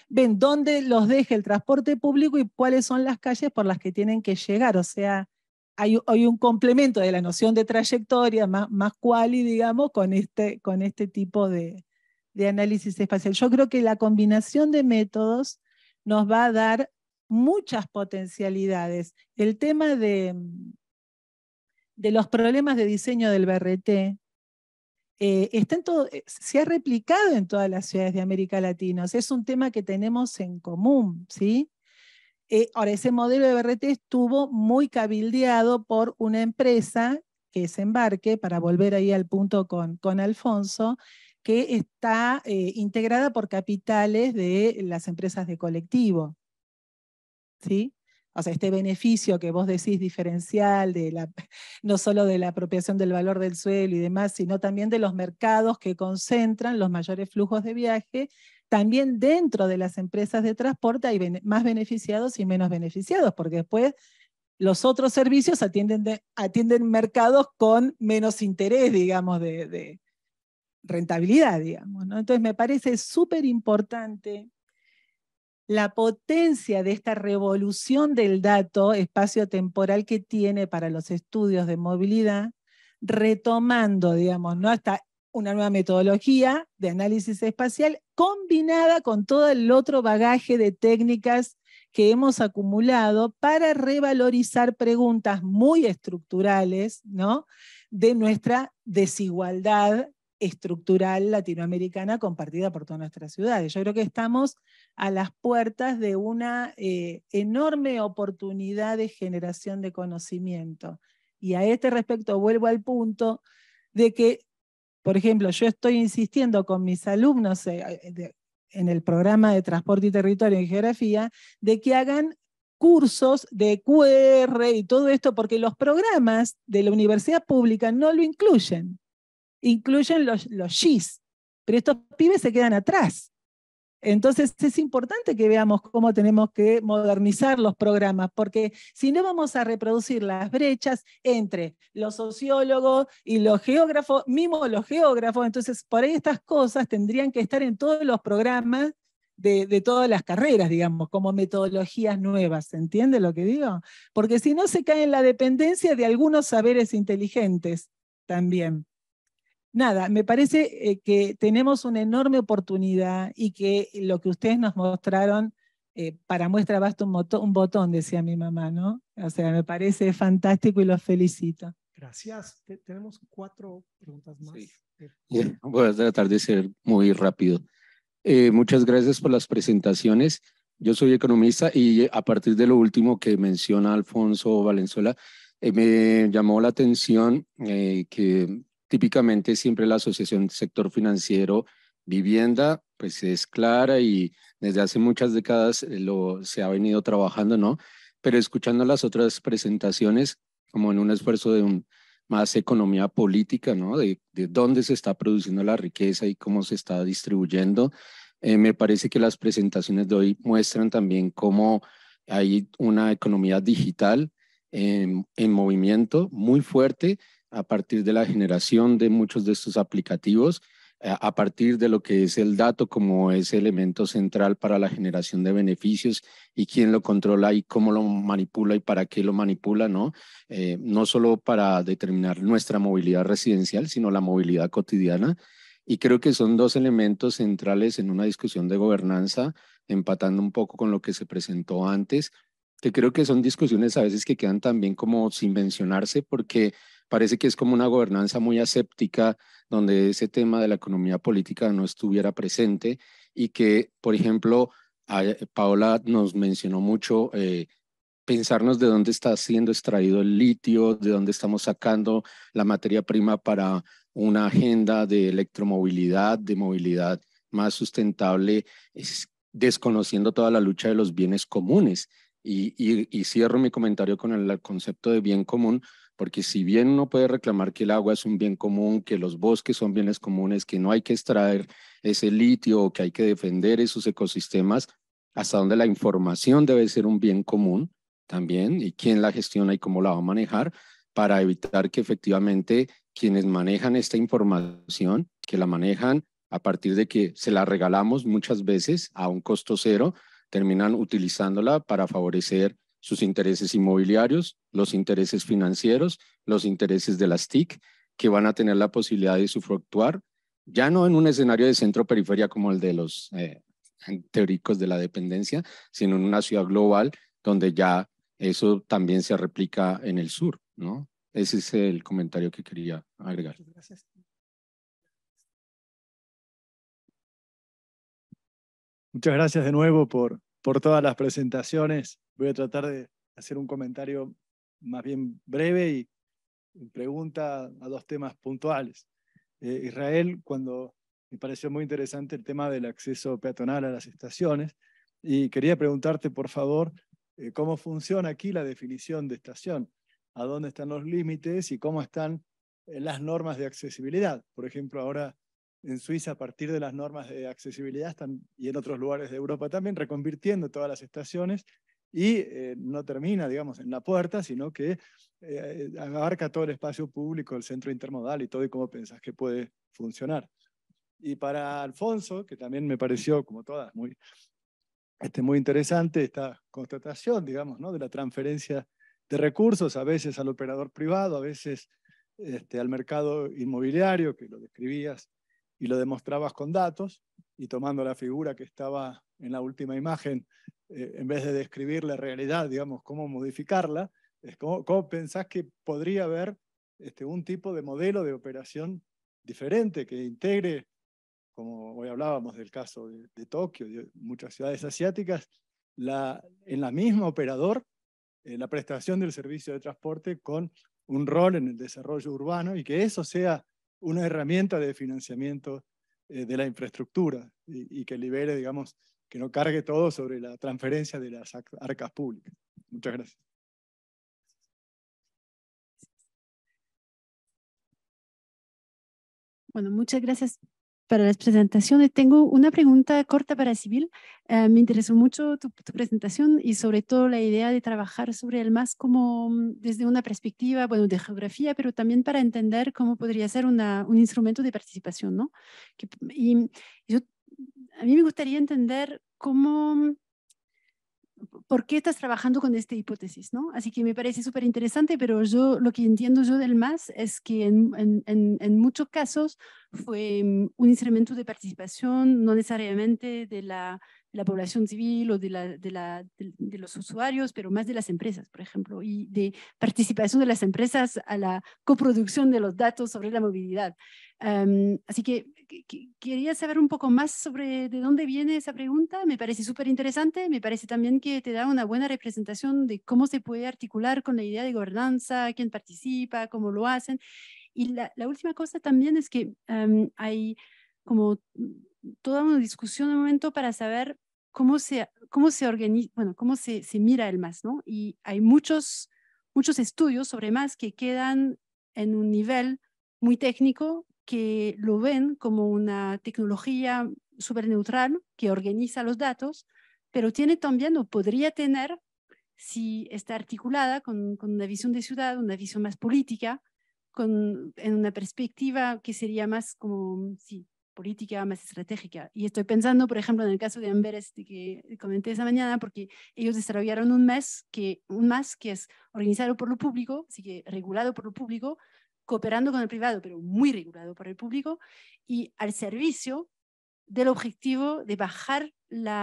Ven dónde los deja el transporte público y cuáles son las calles por las que tienen que llegar. O sea, hay un complemento de la noción de trayectoria más quali, digamos, con este tipo de análisis espacial. Yo creo que la combinación de métodos nos va a dar muchas potencialidades. El tema de los problemas de diseño del BRT se ha replicado en todas las ciudades de América Latina. O sea, es un tema que tenemos en común, ¿sí? Ahora, ese modelo de BRT estuvo muy cabildeado por una empresa, que es Embarque, para volver ahí al punto con Alfonso, que está integrada por capitales de las empresas de colectivo, ¿sí? O sea, este beneficio que vos decís diferencial, no solo de la apropiación del valor del suelo y demás, sino también de los mercados que concentran los mayores flujos de viaje. También dentro de las empresas de transporte hay más beneficiados y menos beneficiados, porque después los otros servicios atienden mercados con menos interés, digamos, de rentabilidad, digamos, ¿no? Entonces me parece súper importante la potencia de esta revolución del dato espacio-temporal que tiene para los estudios de movilidad, retomando, digamos, ¿no?, hasta una nueva metodología de análisis espacial combinada con todo el otro bagaje de técnicas que hemos acumulado para revalorizar preguntas muy estructurales, ¿no?, de nuestra desigualdad estructural latinoamericana compartida por todas nuestras ciudades. Yo creo que estamos a las puertas de una enorme oportunidad de generación de conocimiento. Y a este respecto vuelvo al punto de que, por ejemplo, yo estoy insistiendo con mis alumnos en el programa de Transporte y Territorio en Geografía, de que hagan cursos de QR y todo esto, porque los programas de la universidad pública no lo incluyen. Incluyen los GIS, pero estos pibes se quedan atrás. Entonces es importante que veamos cómo tenemos que modernizar los programas, porque si no vamos a reproducir las brechas entre los sociólogos y los geógrafos, mismo los geógrafos. Entonces por ahí estas cosas tendrían que estar en todos los programas de todas las carreras, digamos, como metodologías nuevas. ¿Se entiende lo que digo? Porque si no se cae en la dependencia de algunos saberes inteligentes también. Nada, me parece que tenemos una enorme oportunidad y que lo que ustedes nos mostraron, para muestra basta un botón, decía mi mamá, ¿no? O sea, me parece fantástico y los felicito. Gracias. Tenemos 4 preguntas más. Sí. Voy a tratar de ser muy rápido. Muchas gracias por las presentaciones. Yo soy economista y a partir de lo último que menciona Alfonso Valenzuela, me llamó la atención que típicamente siempre la asociación sector financiero vivienda pues es clara y desde hace muchas décadas se ha venido trabajando, ¿no? Pero escuchando las otras presentaciones, como en un esfuerzo de más economía política, ¿no? De dónde se está produciendo la riqueza y cómo se está distribuyendo, me parece que las presentaciones de hoy muestran también cómo hay una economía digital en movimiento muy fuerte, a partir de la generación de muchos de estos aplicativos, a partir de lo que es el dato como ese elemento central para la generación de beneficios y quién lo controla y cómo lo manipula y para qué lo manipula, ¿no? No solo para determinar nuestra movilidad residencial, sino la movilidad cotidiana. Y creo que son 2 elementos centrales en una discusión de gobernanza, empatando un poco con lo que se presentó antes, que creo que son discusiones a veces que quedan también como sin mencionarse, porque parece que es como una gobernanza muy aséptica, donde ese tema de la economía política no estuviera presente y que, por ejemplo, Paola nos mencionó mucho pensarnos de dónde está siendo extraído el litio, de dónde estamos sacando la materia prima para una agenda de electromovilidad, de movilidad más sustentable es desconociendo toda la lucha de los bienes comunes. Y cierro mi comentario con el concepto de bien común, porque si bien uno puede reclamar que el agua es un bien común, que los bosques son bienes comunes, que no hay que extraer ese litio o que hay que defender esos ecosistemas, hasta donde la información debe ser un bien común también, y quién la gestiona y cómo la va a manejar, para evitar que efectivamente quienes manejan esta información, que la manejan a partir de que se la regalamos muchas veces a un costo cero, terminan utilizándola para favorecer sus intereses inmobiliarios, los intereses financieros, los intereses de las TIC, que van a tener la posibilidad de usufructuar, ya no en un escenario de centro-periferia como el de los teóricos de la dependencia, sino en una ciudad global donde ya eso también se replica en el sur, ¿no? Ese es el comentario que quería agregar. Gracias. Muchas gracias de nuevo por todas las presentaciones. Voy a tratar de hacer un comentario más bien breve y pregunta a dos temas puntuales. Israel, cuando me pareció muy interesante el tema del acceso peatonal a las estaciones, y quería preguntarte, por favor, cómo funciona aquí la definición de estación, a dónde están los límites y cómo están las normas de accesibilidad. Por ejemplo, ahora en Suiza, a partir de las normas de accesibilidad y en otros lugares de Europa también, reconvirtiendo todas las estaciones y no termina, digamos, en la puerta, sino que abarca todo el espacio público, el centro intermodal y todo, y cómo pensás que puede funcionar. Y para Alfonso, que también me pareció, como todas, muy interesante esta constatación, digamos, ¿no?, de la transferencia de recursos, a veces al operador privado, a veces al mercado inmobiliario, que lo describías y lo demostrabas con datos, y tomando la figura que estaba en la última imagen, en vez de describir la realidad, digamos, cómo modificarla, ¿cómo pensás que podría haber un tipo de modelo de operación diferente que integre, como hoy hablábamos del caso de Tokio, de muchas ciudades asiáticas, en la misma operador, la prestación del servicio de transporte con un rol en el desarrollo urbano, y que eso sea una herramienta de financiamiento de la infraestructura y que libere, digamos, que no cargue todo sobre la transferencia de las arcas públicas? Muchas gracias. Bueno, muchas gracias para las presentaciones. Tengo una pregunta corta para Sibyl. Me interesó mucho tu presentación y sobre todo la idea de trabajar sobre el MAS como desde una perspectiva, bueno, de geografía, pero también para entender cómo podría ser un instrumento de participación, ¿no? A mí me gustaría entender por qué estás trabajando con esta hipótesis, ¿no? Así que me parece súper interesante, pero lo que entiendo yo del MAS es que en muchos casos fue un instrumento de participación, no necesariamente de la población civil o de los usuarios, pero más de las empresas, por ejemplo, y de participación de las empresas a la coproducción de los datos sobre la movilidad. Así que quería saber un poco más sobre de dónde viene esa pregunta. Me parece súper interesante. Me parece también que te da una buena representación de cómo se puede articular con la idea de gobernanza, quién participa, cómo lo hacen. Y la última cosa también es que hay como toda una discusión en un momento para saber cómo se organiza, bueno, cómo se mira el MAS, ¿no? Y hay muchos estudios sobre MAS que quedan en un nivel muy técnico, que lo ven como una tecnología súper neutral que organiza los datos, pero tiene también, o podría tener, si está articulada con una visión de ciudad, una visión más política, en una perspectiva que sería más como, sí, política, más estratégica. Y estoy pensando, por ejemplo, en el caso de Amberes, que comenté esa mañana, porque ellos desarrollaron un MAS que es organizado por lo público, así que regulado por lo público, cooperando con el privado, pero muy regulado por el público, y al servicio del objetivo de bajar el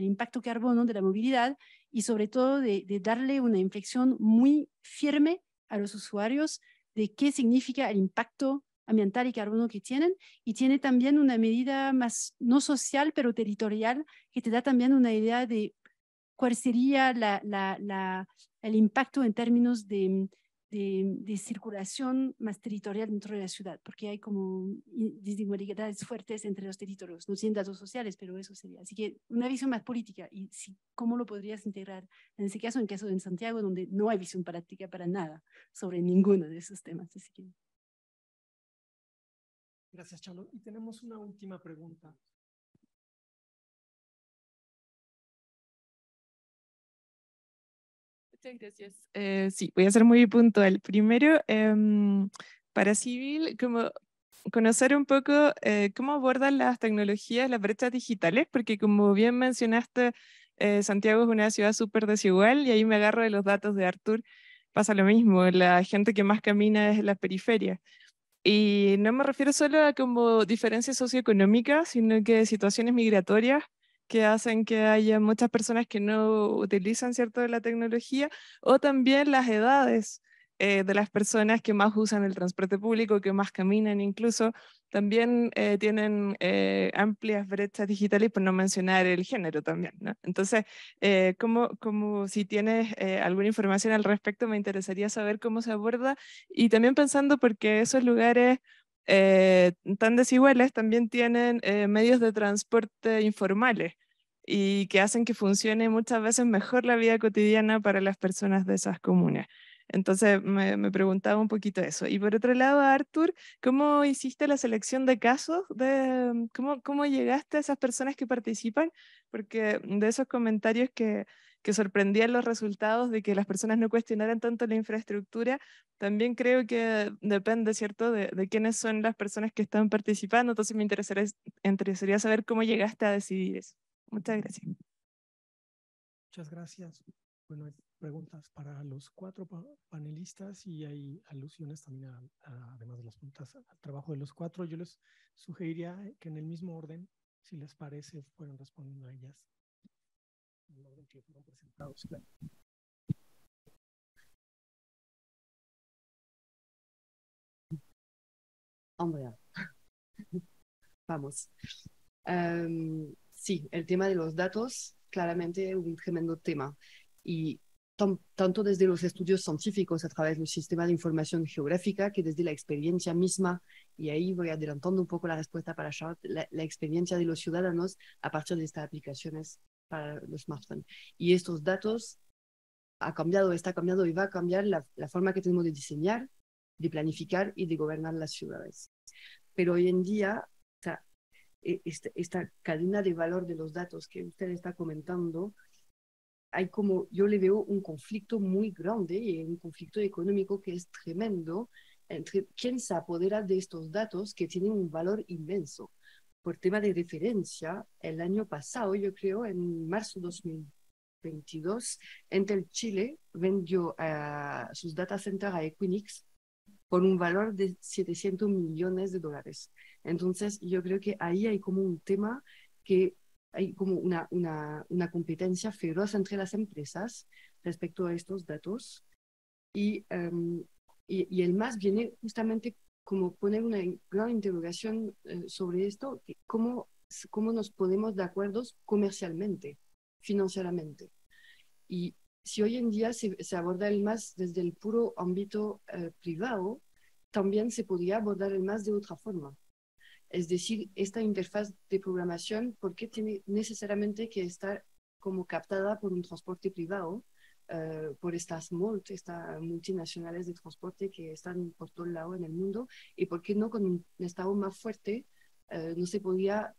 impacto carbono de la movilidad, y sobre todo de darle una inflexión muy firme a los usuarios de qué significa el impacto ambiental y carbono que tienen, y tiene también una medida más, no social, pero territorial, que te da también una idea de cuál sería el impacto en términos de de circulación más territorial dentro de la ciudad, porque hay como desigualdades fuertes entre los territorios, no sin datos sociales, pero eso sería. Así que una visión más política, y si, ¿cómo lo podrías integrar en ese caso, en caso de Santiago, donde no hay visión práctica para nada sobre ninguno de esos temas? Así que... Gracias, Chalo. Y tenemos una última pregunta. Muchas gracias. Sí, voy a ser muy puntual. Primero, para Civil, como conocer un poco cómo abordan las tecnologías, las brechas digitales, porque como bien mencionaste, Santiago es una ciudad súper desigual y ahí me agarro de los datos de Artur. Pasa lo mismo, la gente que más camina es en las periferias. Y no me refiero solo a como diferencias socioeconómicas, sino que situaciones migratorias que hacen que haya muchas personas que no utilizan cierto de la tecnología, o también las edades de las personas que más usan el transporte público, que más caminan incluso, también tienen amplias brechas digitales, por no mencionar el género también, ¿no? Entonces, como si tienes alguna información al respecto, me interesaría saber cómo se aborda, y también pensando porque esos lugares tan desiguales también tienen medios de transporte informales y que hacen que funcione muchas veces mejor la vida cotidiana para las personas de esas comunas. Entonces me preguntaba un poquito eso. Y por otro lado, Artur, ¿cómo hiciste la selección de casos? ¿Cómo llegaste a esas personas que participan? Porque de esos comentarios que sorprendían los resultados de que las personas no cuestionaran tanto la infraestructura, también creo que depende, ¿cierto?, de quiénes son las personas que están participando. Entonces me interesaría saber cómo llegaste a decidir eso. Muchas gracias. Muchas gracias. Bueno, hay preguntas para los 4 panelistas y hay alusiones también, además de las preguntas, al trabajo de los 4. Yo les sugeriría que en el mismo orden, si les parece, fueran respondiendo a ellas. En el orden que fueron presentados, claro. Hombre, vamos. Sí, el tema de los datos, claramente un tremendo tema. Y tanto desde los estudios científicos a través del sistema de información geográfica, que desde la experiencia misma, y ahí voy adelantando un poco la respuesta para Charlotte, la experiencia de los ciudadanos a partir de estas aplicaciones para los smartphones. Y estos datos está cambiando y va a cambiar la forma que tenemos de diseñar, de planificar y de gobernar las ciudades. Pero hoy en día, esta cadena de valor de los datos que usted está comentando, yo le veo un conflicto muy grande y un conflicto económico que es tremendo entre quién se apodera de estos datos que tienen un valor inmenso. Por tema de referencia, el año pasado, yo creo, en marzo de 2022, Entel Chile vendió sus data centers a Equinix por un valor de $700 millones. Entonces, yo creo que ahí hay como un tema que hay como una competencia feroz entre las empresas respecto a estos datos. Y el MAS viene justamente como poner una gran interrogación sobre esto, cómo nos ponemos de acuerdo comercialmente, financieramente. Y si hoy en día se aborda el MAS desde el puro ámbito privado, también se podría abordar el MAS de otra forma. Es decir, esta interfaz de programación, ¿por qué tiene necesariamente que estar como captada por un transporte privado, por estas multinacionales de transporte que están por todo lado en el mundo? ¿Y por qué no con un Estado más fuerte no se podía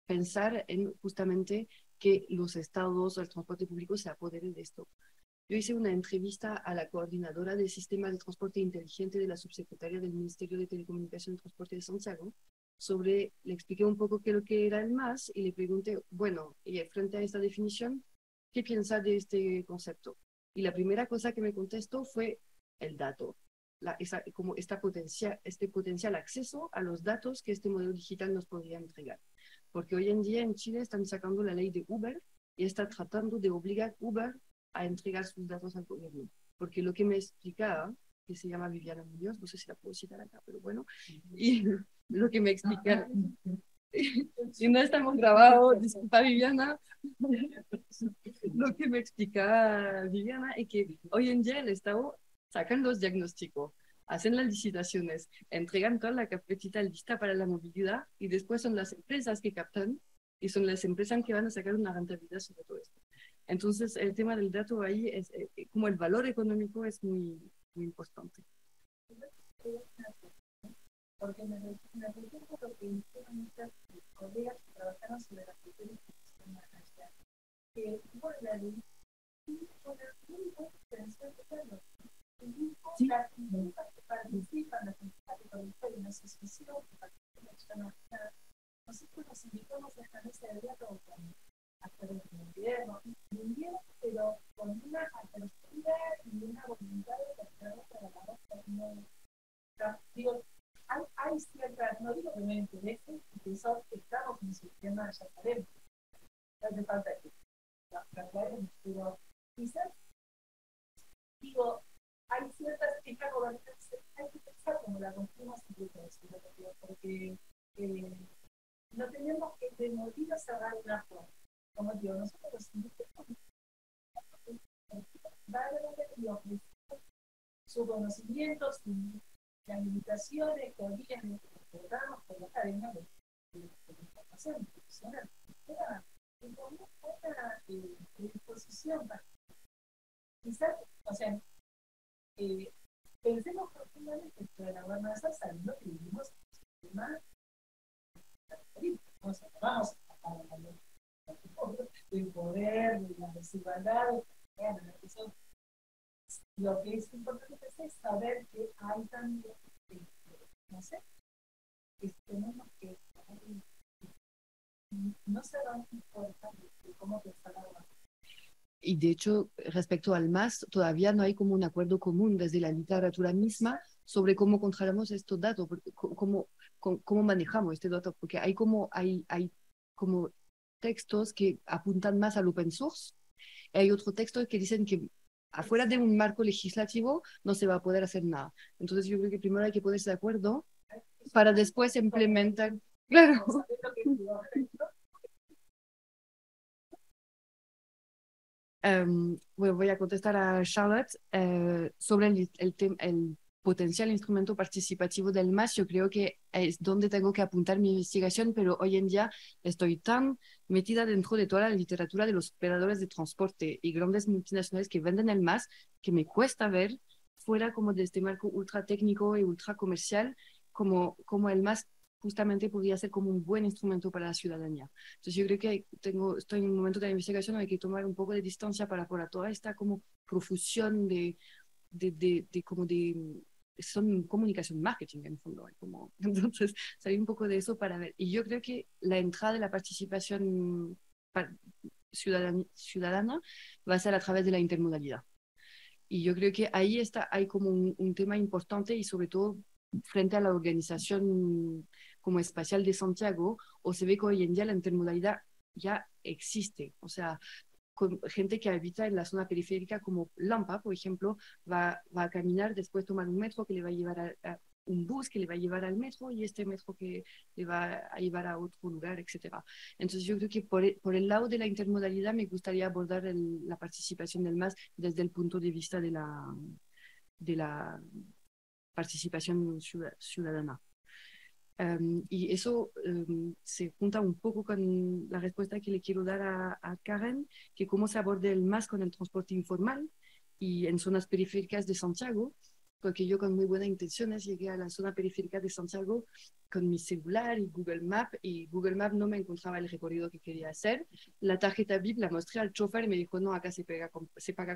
pensar en justamente que los estados o el transporte público se apoderen de esto? Yo hice una entrevista a la coordinadora del Sistema de Transporte Inteligente de la subsecretaria del Ministerio de Telecomunicación y Transporte de Santiago, le expliqué un poco qué es lo que era el MAS y le pregunté, bueno, y frente a esta definición, ¿qué piensa de este concepto? Y la primera cosa que me contestó fue el dato, este potencial acceso a los datos que este modelo digital nos podría entregar. Porque hoy en día en Chile están sacando la ley de Uber y está tratando de obligar Uber a entregar sus datos al gobierno. Porque lo que me explicaba, que se llama Viviana Muñoz, no sé si la puedo citar acá, pero bueno, y lo que me explica, si no estamos grabados, disculpa Viviana, lo que me explica Viviana es que hoy en día el Estado sacan los diagnósticos, hacen las licitaciones, entregan toda la carpetita lista para la movilidad y después son las empresas que captan y son las empresas que van a sacar una rentabilidad sobre todo esto. Entonces, el tema del dato ahí es como el valor económico es muy, muy importante. Porque me refiero a lo que hicieron muchas colegas que trabajaron sobre la cuestión institucional allá, que la ley con la única extensión de verlo. Sí. Las empresas que participan, las empresas que participan en la asociación, que participan en la actividad, nosotros nos invitamos a esta mesa de diálogo con actores del gobierno, pero con una apertura y una voluntad de tratar de la base. Digo, hay ciertas, no digo que no interese, porque eso estamos en un sistema, ya sabemos, no hace falta que pero quizás, digo, hay ciertas, esta gobernanza, hay que pensar como la construimos porque no tenemos que demolir a cerrar una forma. Como digo, nosotros los invitamos su conocimiento, su las limitaciones que origen que recordamos por la academia de información institucional. Era una buena predisposición para quizás, o sea, pensemos profundamente sobre la gobernanza sabiendo que vivimos en un sistema político. O sea, vamos a hablar del poder, de la desigualdad, lo que es importante es saber que hay también, no sé, que tenemos que no se dan cuenta de cómo pensar ahora. Y de hecho, respecto al MAS, todavía no hay como un acuerdo común desde la literatura misma sobre cómo controlamos estos datos, cómo manejamos este dato, porque hay como textos que apuntan más al open source, y hay otros textos que dicen que afuera de un marco legislativo no se va a poder hacer nada. Entonces yo creo que primero hay que ponerse de acuerdo para después implementar. Claro. Bueno, voy a contestar a Charlotte sobre el potencial instrumento participativo del MAS. Yo creo que es donde tengo que apuntar mi investigación, pero hoy en día estoy tan metida dentro de toda la literatura de los operadores de transporte y grandes multinacionales que venden el MAS que me cuesta ver fuera como de este marco ultra técnico y ultra comercial como el MAS justamente podría ser como un buen instrumento para la ciudadanía. Entonces yo creo que estoy en un momento de la investigación donde hay que tomar un poco de distancia para toda esta como profusión son comunicación marketing en el fondo. Entonces salir un poco de eso para ver. Y yo creo que la entrada de la participación ciudadana va a ser a través de la intermodalidad. Y yo creo que ahí hay como un tema importante y sobre todo frente a la organización como espacial de Santiago, o se ve que hoy en día la intermodalidad ya existe. O sea, con gente que habita en la zona periférica como Lampa, por ejemplo, va a caminar, después tomar un metro que le va a llevar a un bus que le va a llevar al metro y este metro que le va a llevar a otro lugar, etc. Entonces yo creo que por el lado de la intermodalidad me gustaría abordar la participación del MAS desde el punto de vista de la participación ciudadana. Y eso se junta un poco con la respuesta que le quiero dar a Karen, que cómo se aborda el MAS con el transporte informal y en zonas periféricas de Santiago, porque yo con muy buenas intenciones llegué a la zona periférica de Santiago con mi celular y Google Maps no me encontraba el recorrido que quería hacer. La tarjeta VIP la mostré al chofer y me dijo, no, acá se paga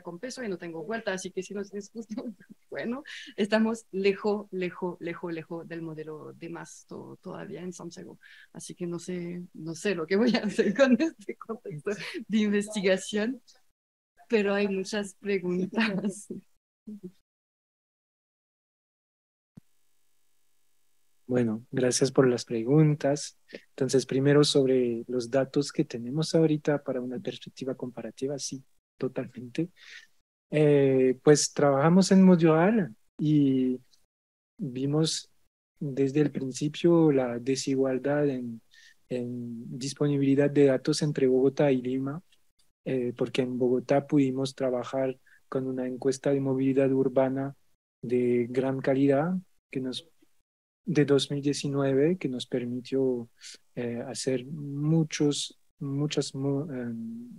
con peso y no tengo vuelta, así que si no tienes gusto, bueno, estamos lejos del modelo de MAS todavía en Santiago. Así que no sé lo que voy a hacer con este contexto de investigación, pero hay muchas preguntas. Bueno, gracias por las preguntas. Entonces, primero sobre los datos que tenemos ahorita para una perspectiva comparativa, sí, totalmente. Pues trabajamos en Modioal y vimos desde el principio la desigualdad en disponibilidad de datos entre Bogotá y Lima, porque en Bogotá pudimos trabajar con una encuesta de movilidad urbana de gran calidad de 2019 que nos permitió hacer muchas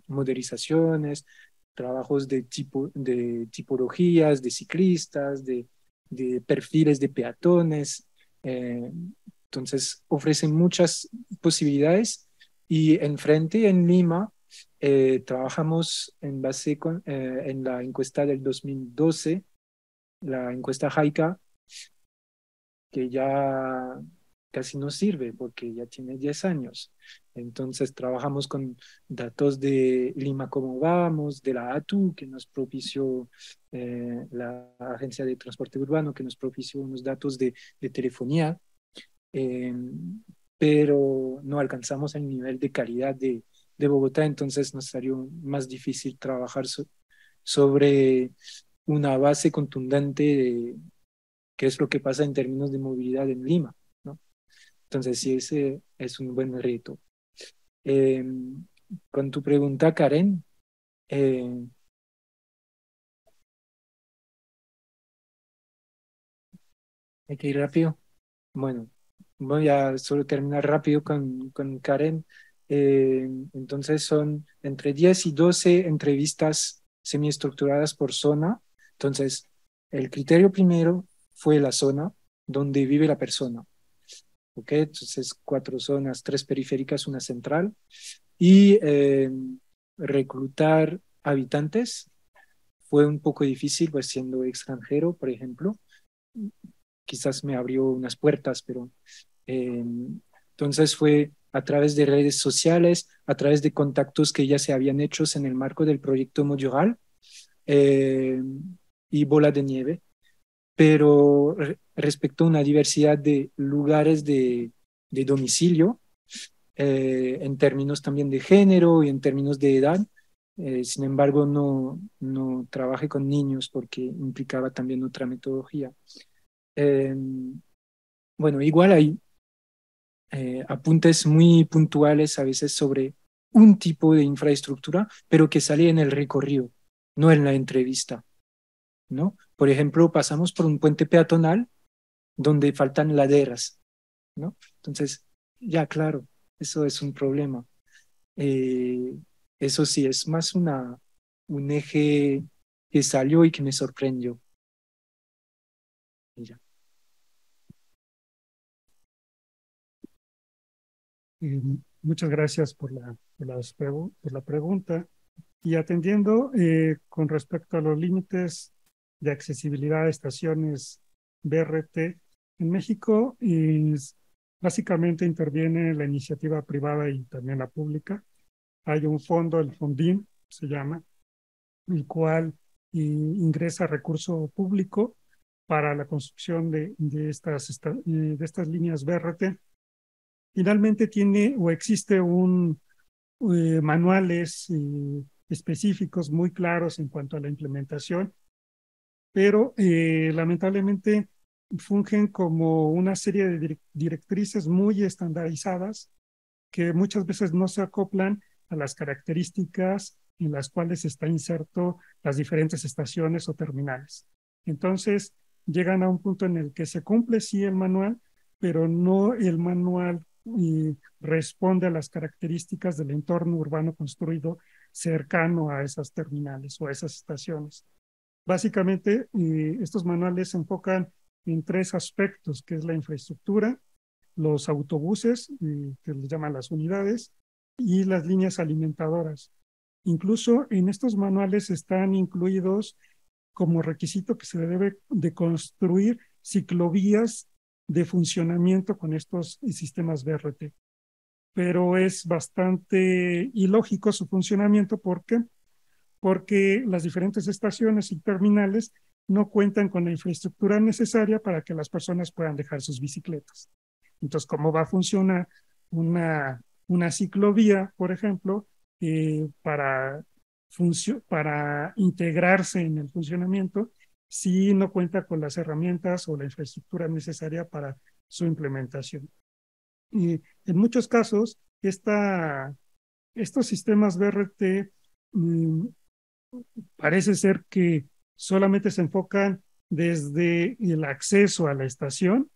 modelizaciones, trabajos de tipologías, de ciclistas, de perfiles de peatones. Entonces ofrecen muchas posibilidades y enfrente en Lima trabajamos en base en la encuesta del 2012, la encuesta JAICA, que ya casi no sirve porque ya tiene 10 años. Entonces trabajamos con datos de Lima Cómo Vamos, de la ATU, que nos propició la Agencia de Transporte Urbano, que nos propició unos datos de telefonía, pero no alcanzamos el nivel de calidad de Bogotá, entonces nos salió más difícil trabajar sobre una base contundente de qué es lo que pasa en términos de movilidad en Lima, ¿no? Entonces sí, ese es un buen reto. Con tu pregunta, Karen, hay que ir rápido. Bueno, voy a solo terminar rápido con Karen. Entonces son entre 10 y 12 entrevistas semiestructuradas por zona. Entonces, el criterio primero fue la zona donde vive la persona. ¿Ok? Entonces, 4 zonas, 3 periféricas, una central. Y reclutar habitantes fue un poco difícil, pues siendo extranjero, por ejemplo. Quizás me abrió unas puertas, pero entonces fue a través de redes sociales, a través de contactos que ya se habían hecho en el marco del proyecto Moyoral y Bola de Nieve, pero respecto a una diversidad de lugares de domicilio, en términos también de género y en términos de edad. Sin embargo, no trabajé con niños porque implicaba también otra metodología. Bueno, igual hay apuntes muy puntuales a veces sobre un tipo de infraestructura, pero que sale en el recorrido, no en la entrevista, ¿no? Por ejemplo, pasamos por un puente peatonal donde faltan laderas, ¿no? Entonces, ya claro, eso es un problema. Eso sí, es más un eje que salió y que me sorprendió. Y ya. Muchas gracias por la pregunta. Y atendiendo con respecto a los límites de accesibilidad a estaciones BRT, en México básicamente interviene la iniciativa privada y también la pública. Hay un fondo, el Fondim se llama, el cual ingresa recurso público para la construcción de estas líneas BRT. Finalmente tiene o existe manuales específicos muy claros en cuanto a la implementación, pero lamentablemente fungen como una serie de directrices muy estandarizadas que muchas veces no se acoplan a las características en las cuales está inserto las diferentes estaciones o terminales. Entonces llegan a un punto en el que se cumple sí el manual, pero no el manual responde a las características del entorno urbano construido cercano a esas terminales o a esas estaciones. Básicamente, estos manuales se enfocan en 3 aspectos, que es la infraestructura, los autobuses, que les llaman las unidades, y las líneas alimentadoras. Incluso en estos manuales están incluidos como requisito que se debe de construir ciclovías de funcionamiento con estos sistemas BRT. Pero es bastante ilógico su funcionamiento porque las diferentes estaciones y terminales no cuentan con la infraestructura necesaria para que las personas puedan dejar sus bicicletas. Entonces, ¿cómo va a funcionar una ciclovía, por ejemplo, para integrarse en el funcionamiento si no cuenta con las herramientas o la infraestructura necesaria para su implementación? Y en muchos casos, estos sistemas BRT parece ser que solamente se enfocan desde el acceso a la estación,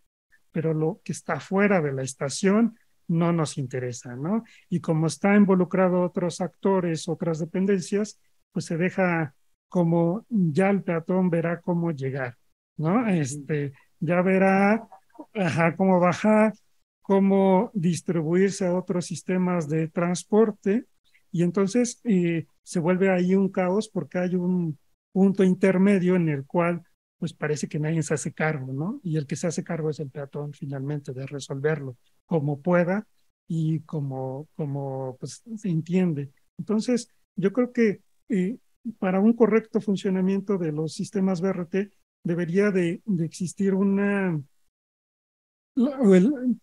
pero lo que está fuera de la estación no nos interesa, ¿no? Y como está involucrado otros actores, otras dependencias, pues se deja como ya el peatón verá cómo llegar, ¿no? Ya verá cómo bajar, cómo distribuirse a otros sistemas de transporte, y entonces se vuelve ahí un caos porque hay un punto intermedio en el cual pues parece que nadie se hace cargo, ¿no? Y el que se hace cargo es el peatón finalmente de resolverlo como pueda y como pues, se entiende. Entonces, yo creo que para un correcto funcionamiento de los sistemas BRT debería de existir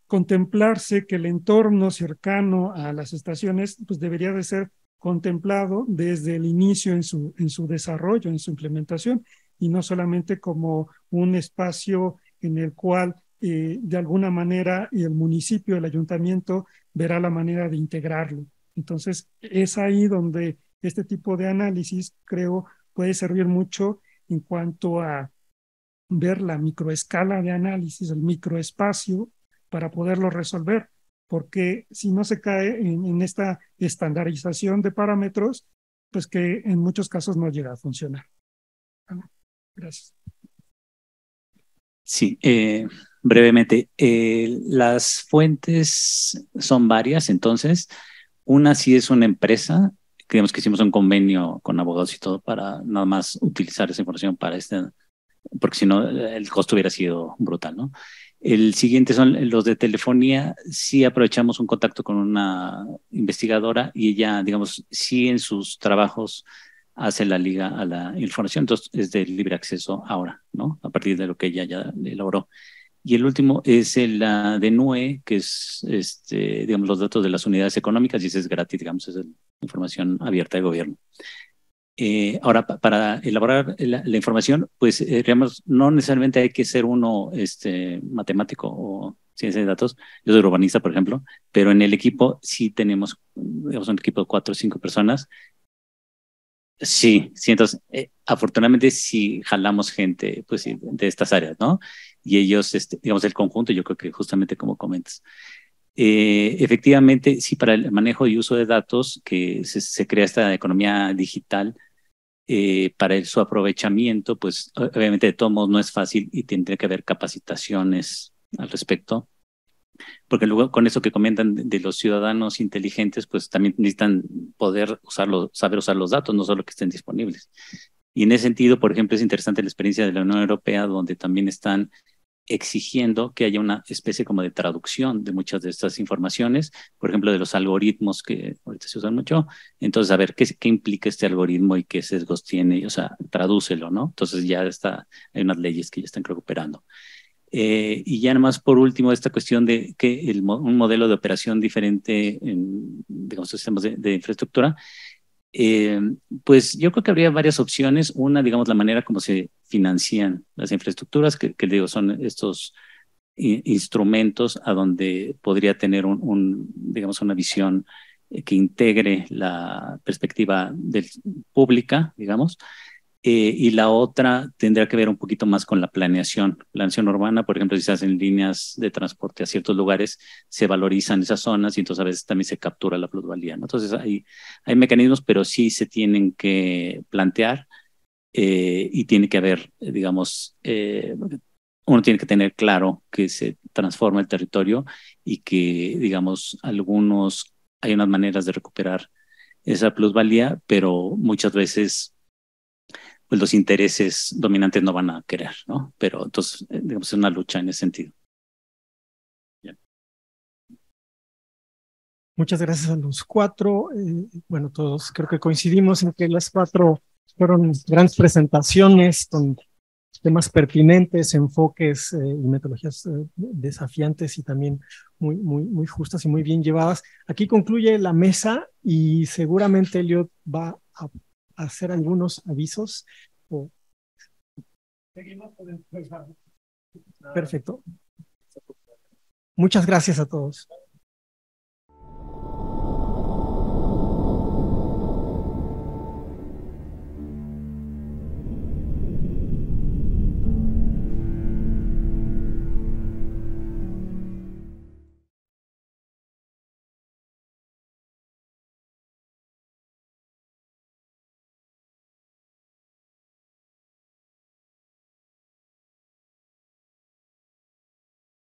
contemplarse que el entorno cercano a las estaciones pues debería de ser contemplado desde el inicio en su desarrollo, en su implementación, y no solamente como un espacio en el cual de alguna manera el municipio, el ayuntamiento verá la manera de integrarlo. Entonces es ahí donde este tipo de análisis creo puede servir mucho en cuanto a ver la microescala de análisis, el microespacio, para poderlo resolver, porque si no se cae en esta estandarización de parámetros, pues que en muchos casos no llega a funcionar. Gracias. Sí, brevemente, las fuentes son varias, entonces, una sí es una empresa, creemos que hicimos un convenio con abogados y todo para nada más utilizar esa información para porque si no el costo hubiera sido brutal, ¿no? El siguiente son los de telefonía. Sí aprovechamos un contacto con una investigadora y ella, digamos, sí en sus trabajos hace la liga a la información, entonces es de libre acceso ahora, ¿no? A partir de lo que ella ya elaboró. Y el último es el de NUE, que es, digamos, los datos de las unidades económicas, y ese es gratis, digamos, es información abierta de gobierno. Ahora, para elaborar la información, pues digamos, no necesariamente hay que ser uno matemático o ciencia de datos. Yo soy urbanista, por ejemplo, pero en el equipo sí tenemos, digamos, un equipo de 4 o 5 personas. Sí, sí, entonces, afortunadamente sí jalamos gente, pues sí, de estas áreas, ¿no? Y ellos, digamos, el conjunto, yo creo que justamente como comentas. Efectivamente, sí, para el manejo y uso de datos, que se crea esta economía digital, para su aprovechamiento, pues obviamente de todos modos no es fácil y tendría que haber capacitaciones al respecto, porque luego con eso que comentan de los ciudadanos inteligentes, pues también necesitan poder usarlo, saber usar los datos, no solo que estén disponibles. Y en ese sentido, por ejemplo, es interesante la experiencia de la Unión Europea, donde también están exigiendo que haya una especie como de traducción de muchas de estas informaciones, por ejemplo, de los algoritmos que ahorita se usan mucho. Entonces, a ver, ¿qué implica este algoritmo y qué sesgos tiene? O sea, tradúcelo, ¿no? Entonces ya hay unas leyes que ya están recuperando. Y ya nomás por último, esta cuestión de que un modelo de operación diferente en, digamos, sistemas de infraestructura, pues yo creo que habría varias opciones. Una, digamos, la manera como se financian las infraestructuras, que digo, son estos instrumentos a donde podría tener digamos, una visión que integre la perspectiva pública, digamos. Y la otra tendrá que ver un poquito más con la planeación urbana. Por ejemplo, si se hacen líneas de transporte a ciertos lugares, se valorizan esas zonas y entonces a veces también se captura la plusvalía, ¿no? Entonces hay mecanismos, pero sí se tienen que plantear y tiene que haber, digamos, uno tiene que tener claro que se transforma el territorio y que, digamos, hay unas maneras de recuperar esa plusvalía, pero muchas veces pues los intereses dominantes no van a querer, ¿no? Pero entonces, digamos, es una lucha en ese sentido. Bien. Muchas gracias a los 4. Bueno, todos creo que coincidimos en que las 4 fueron grandes presentaciones con temas pertinentes, enfoques y metodologías desafiantes y también muy justas y muy bien llevadas. Aquí concluye la mesa y seguramente Elliot va a hacer algunos avisos. Perfecto. Muchas gracias a todos.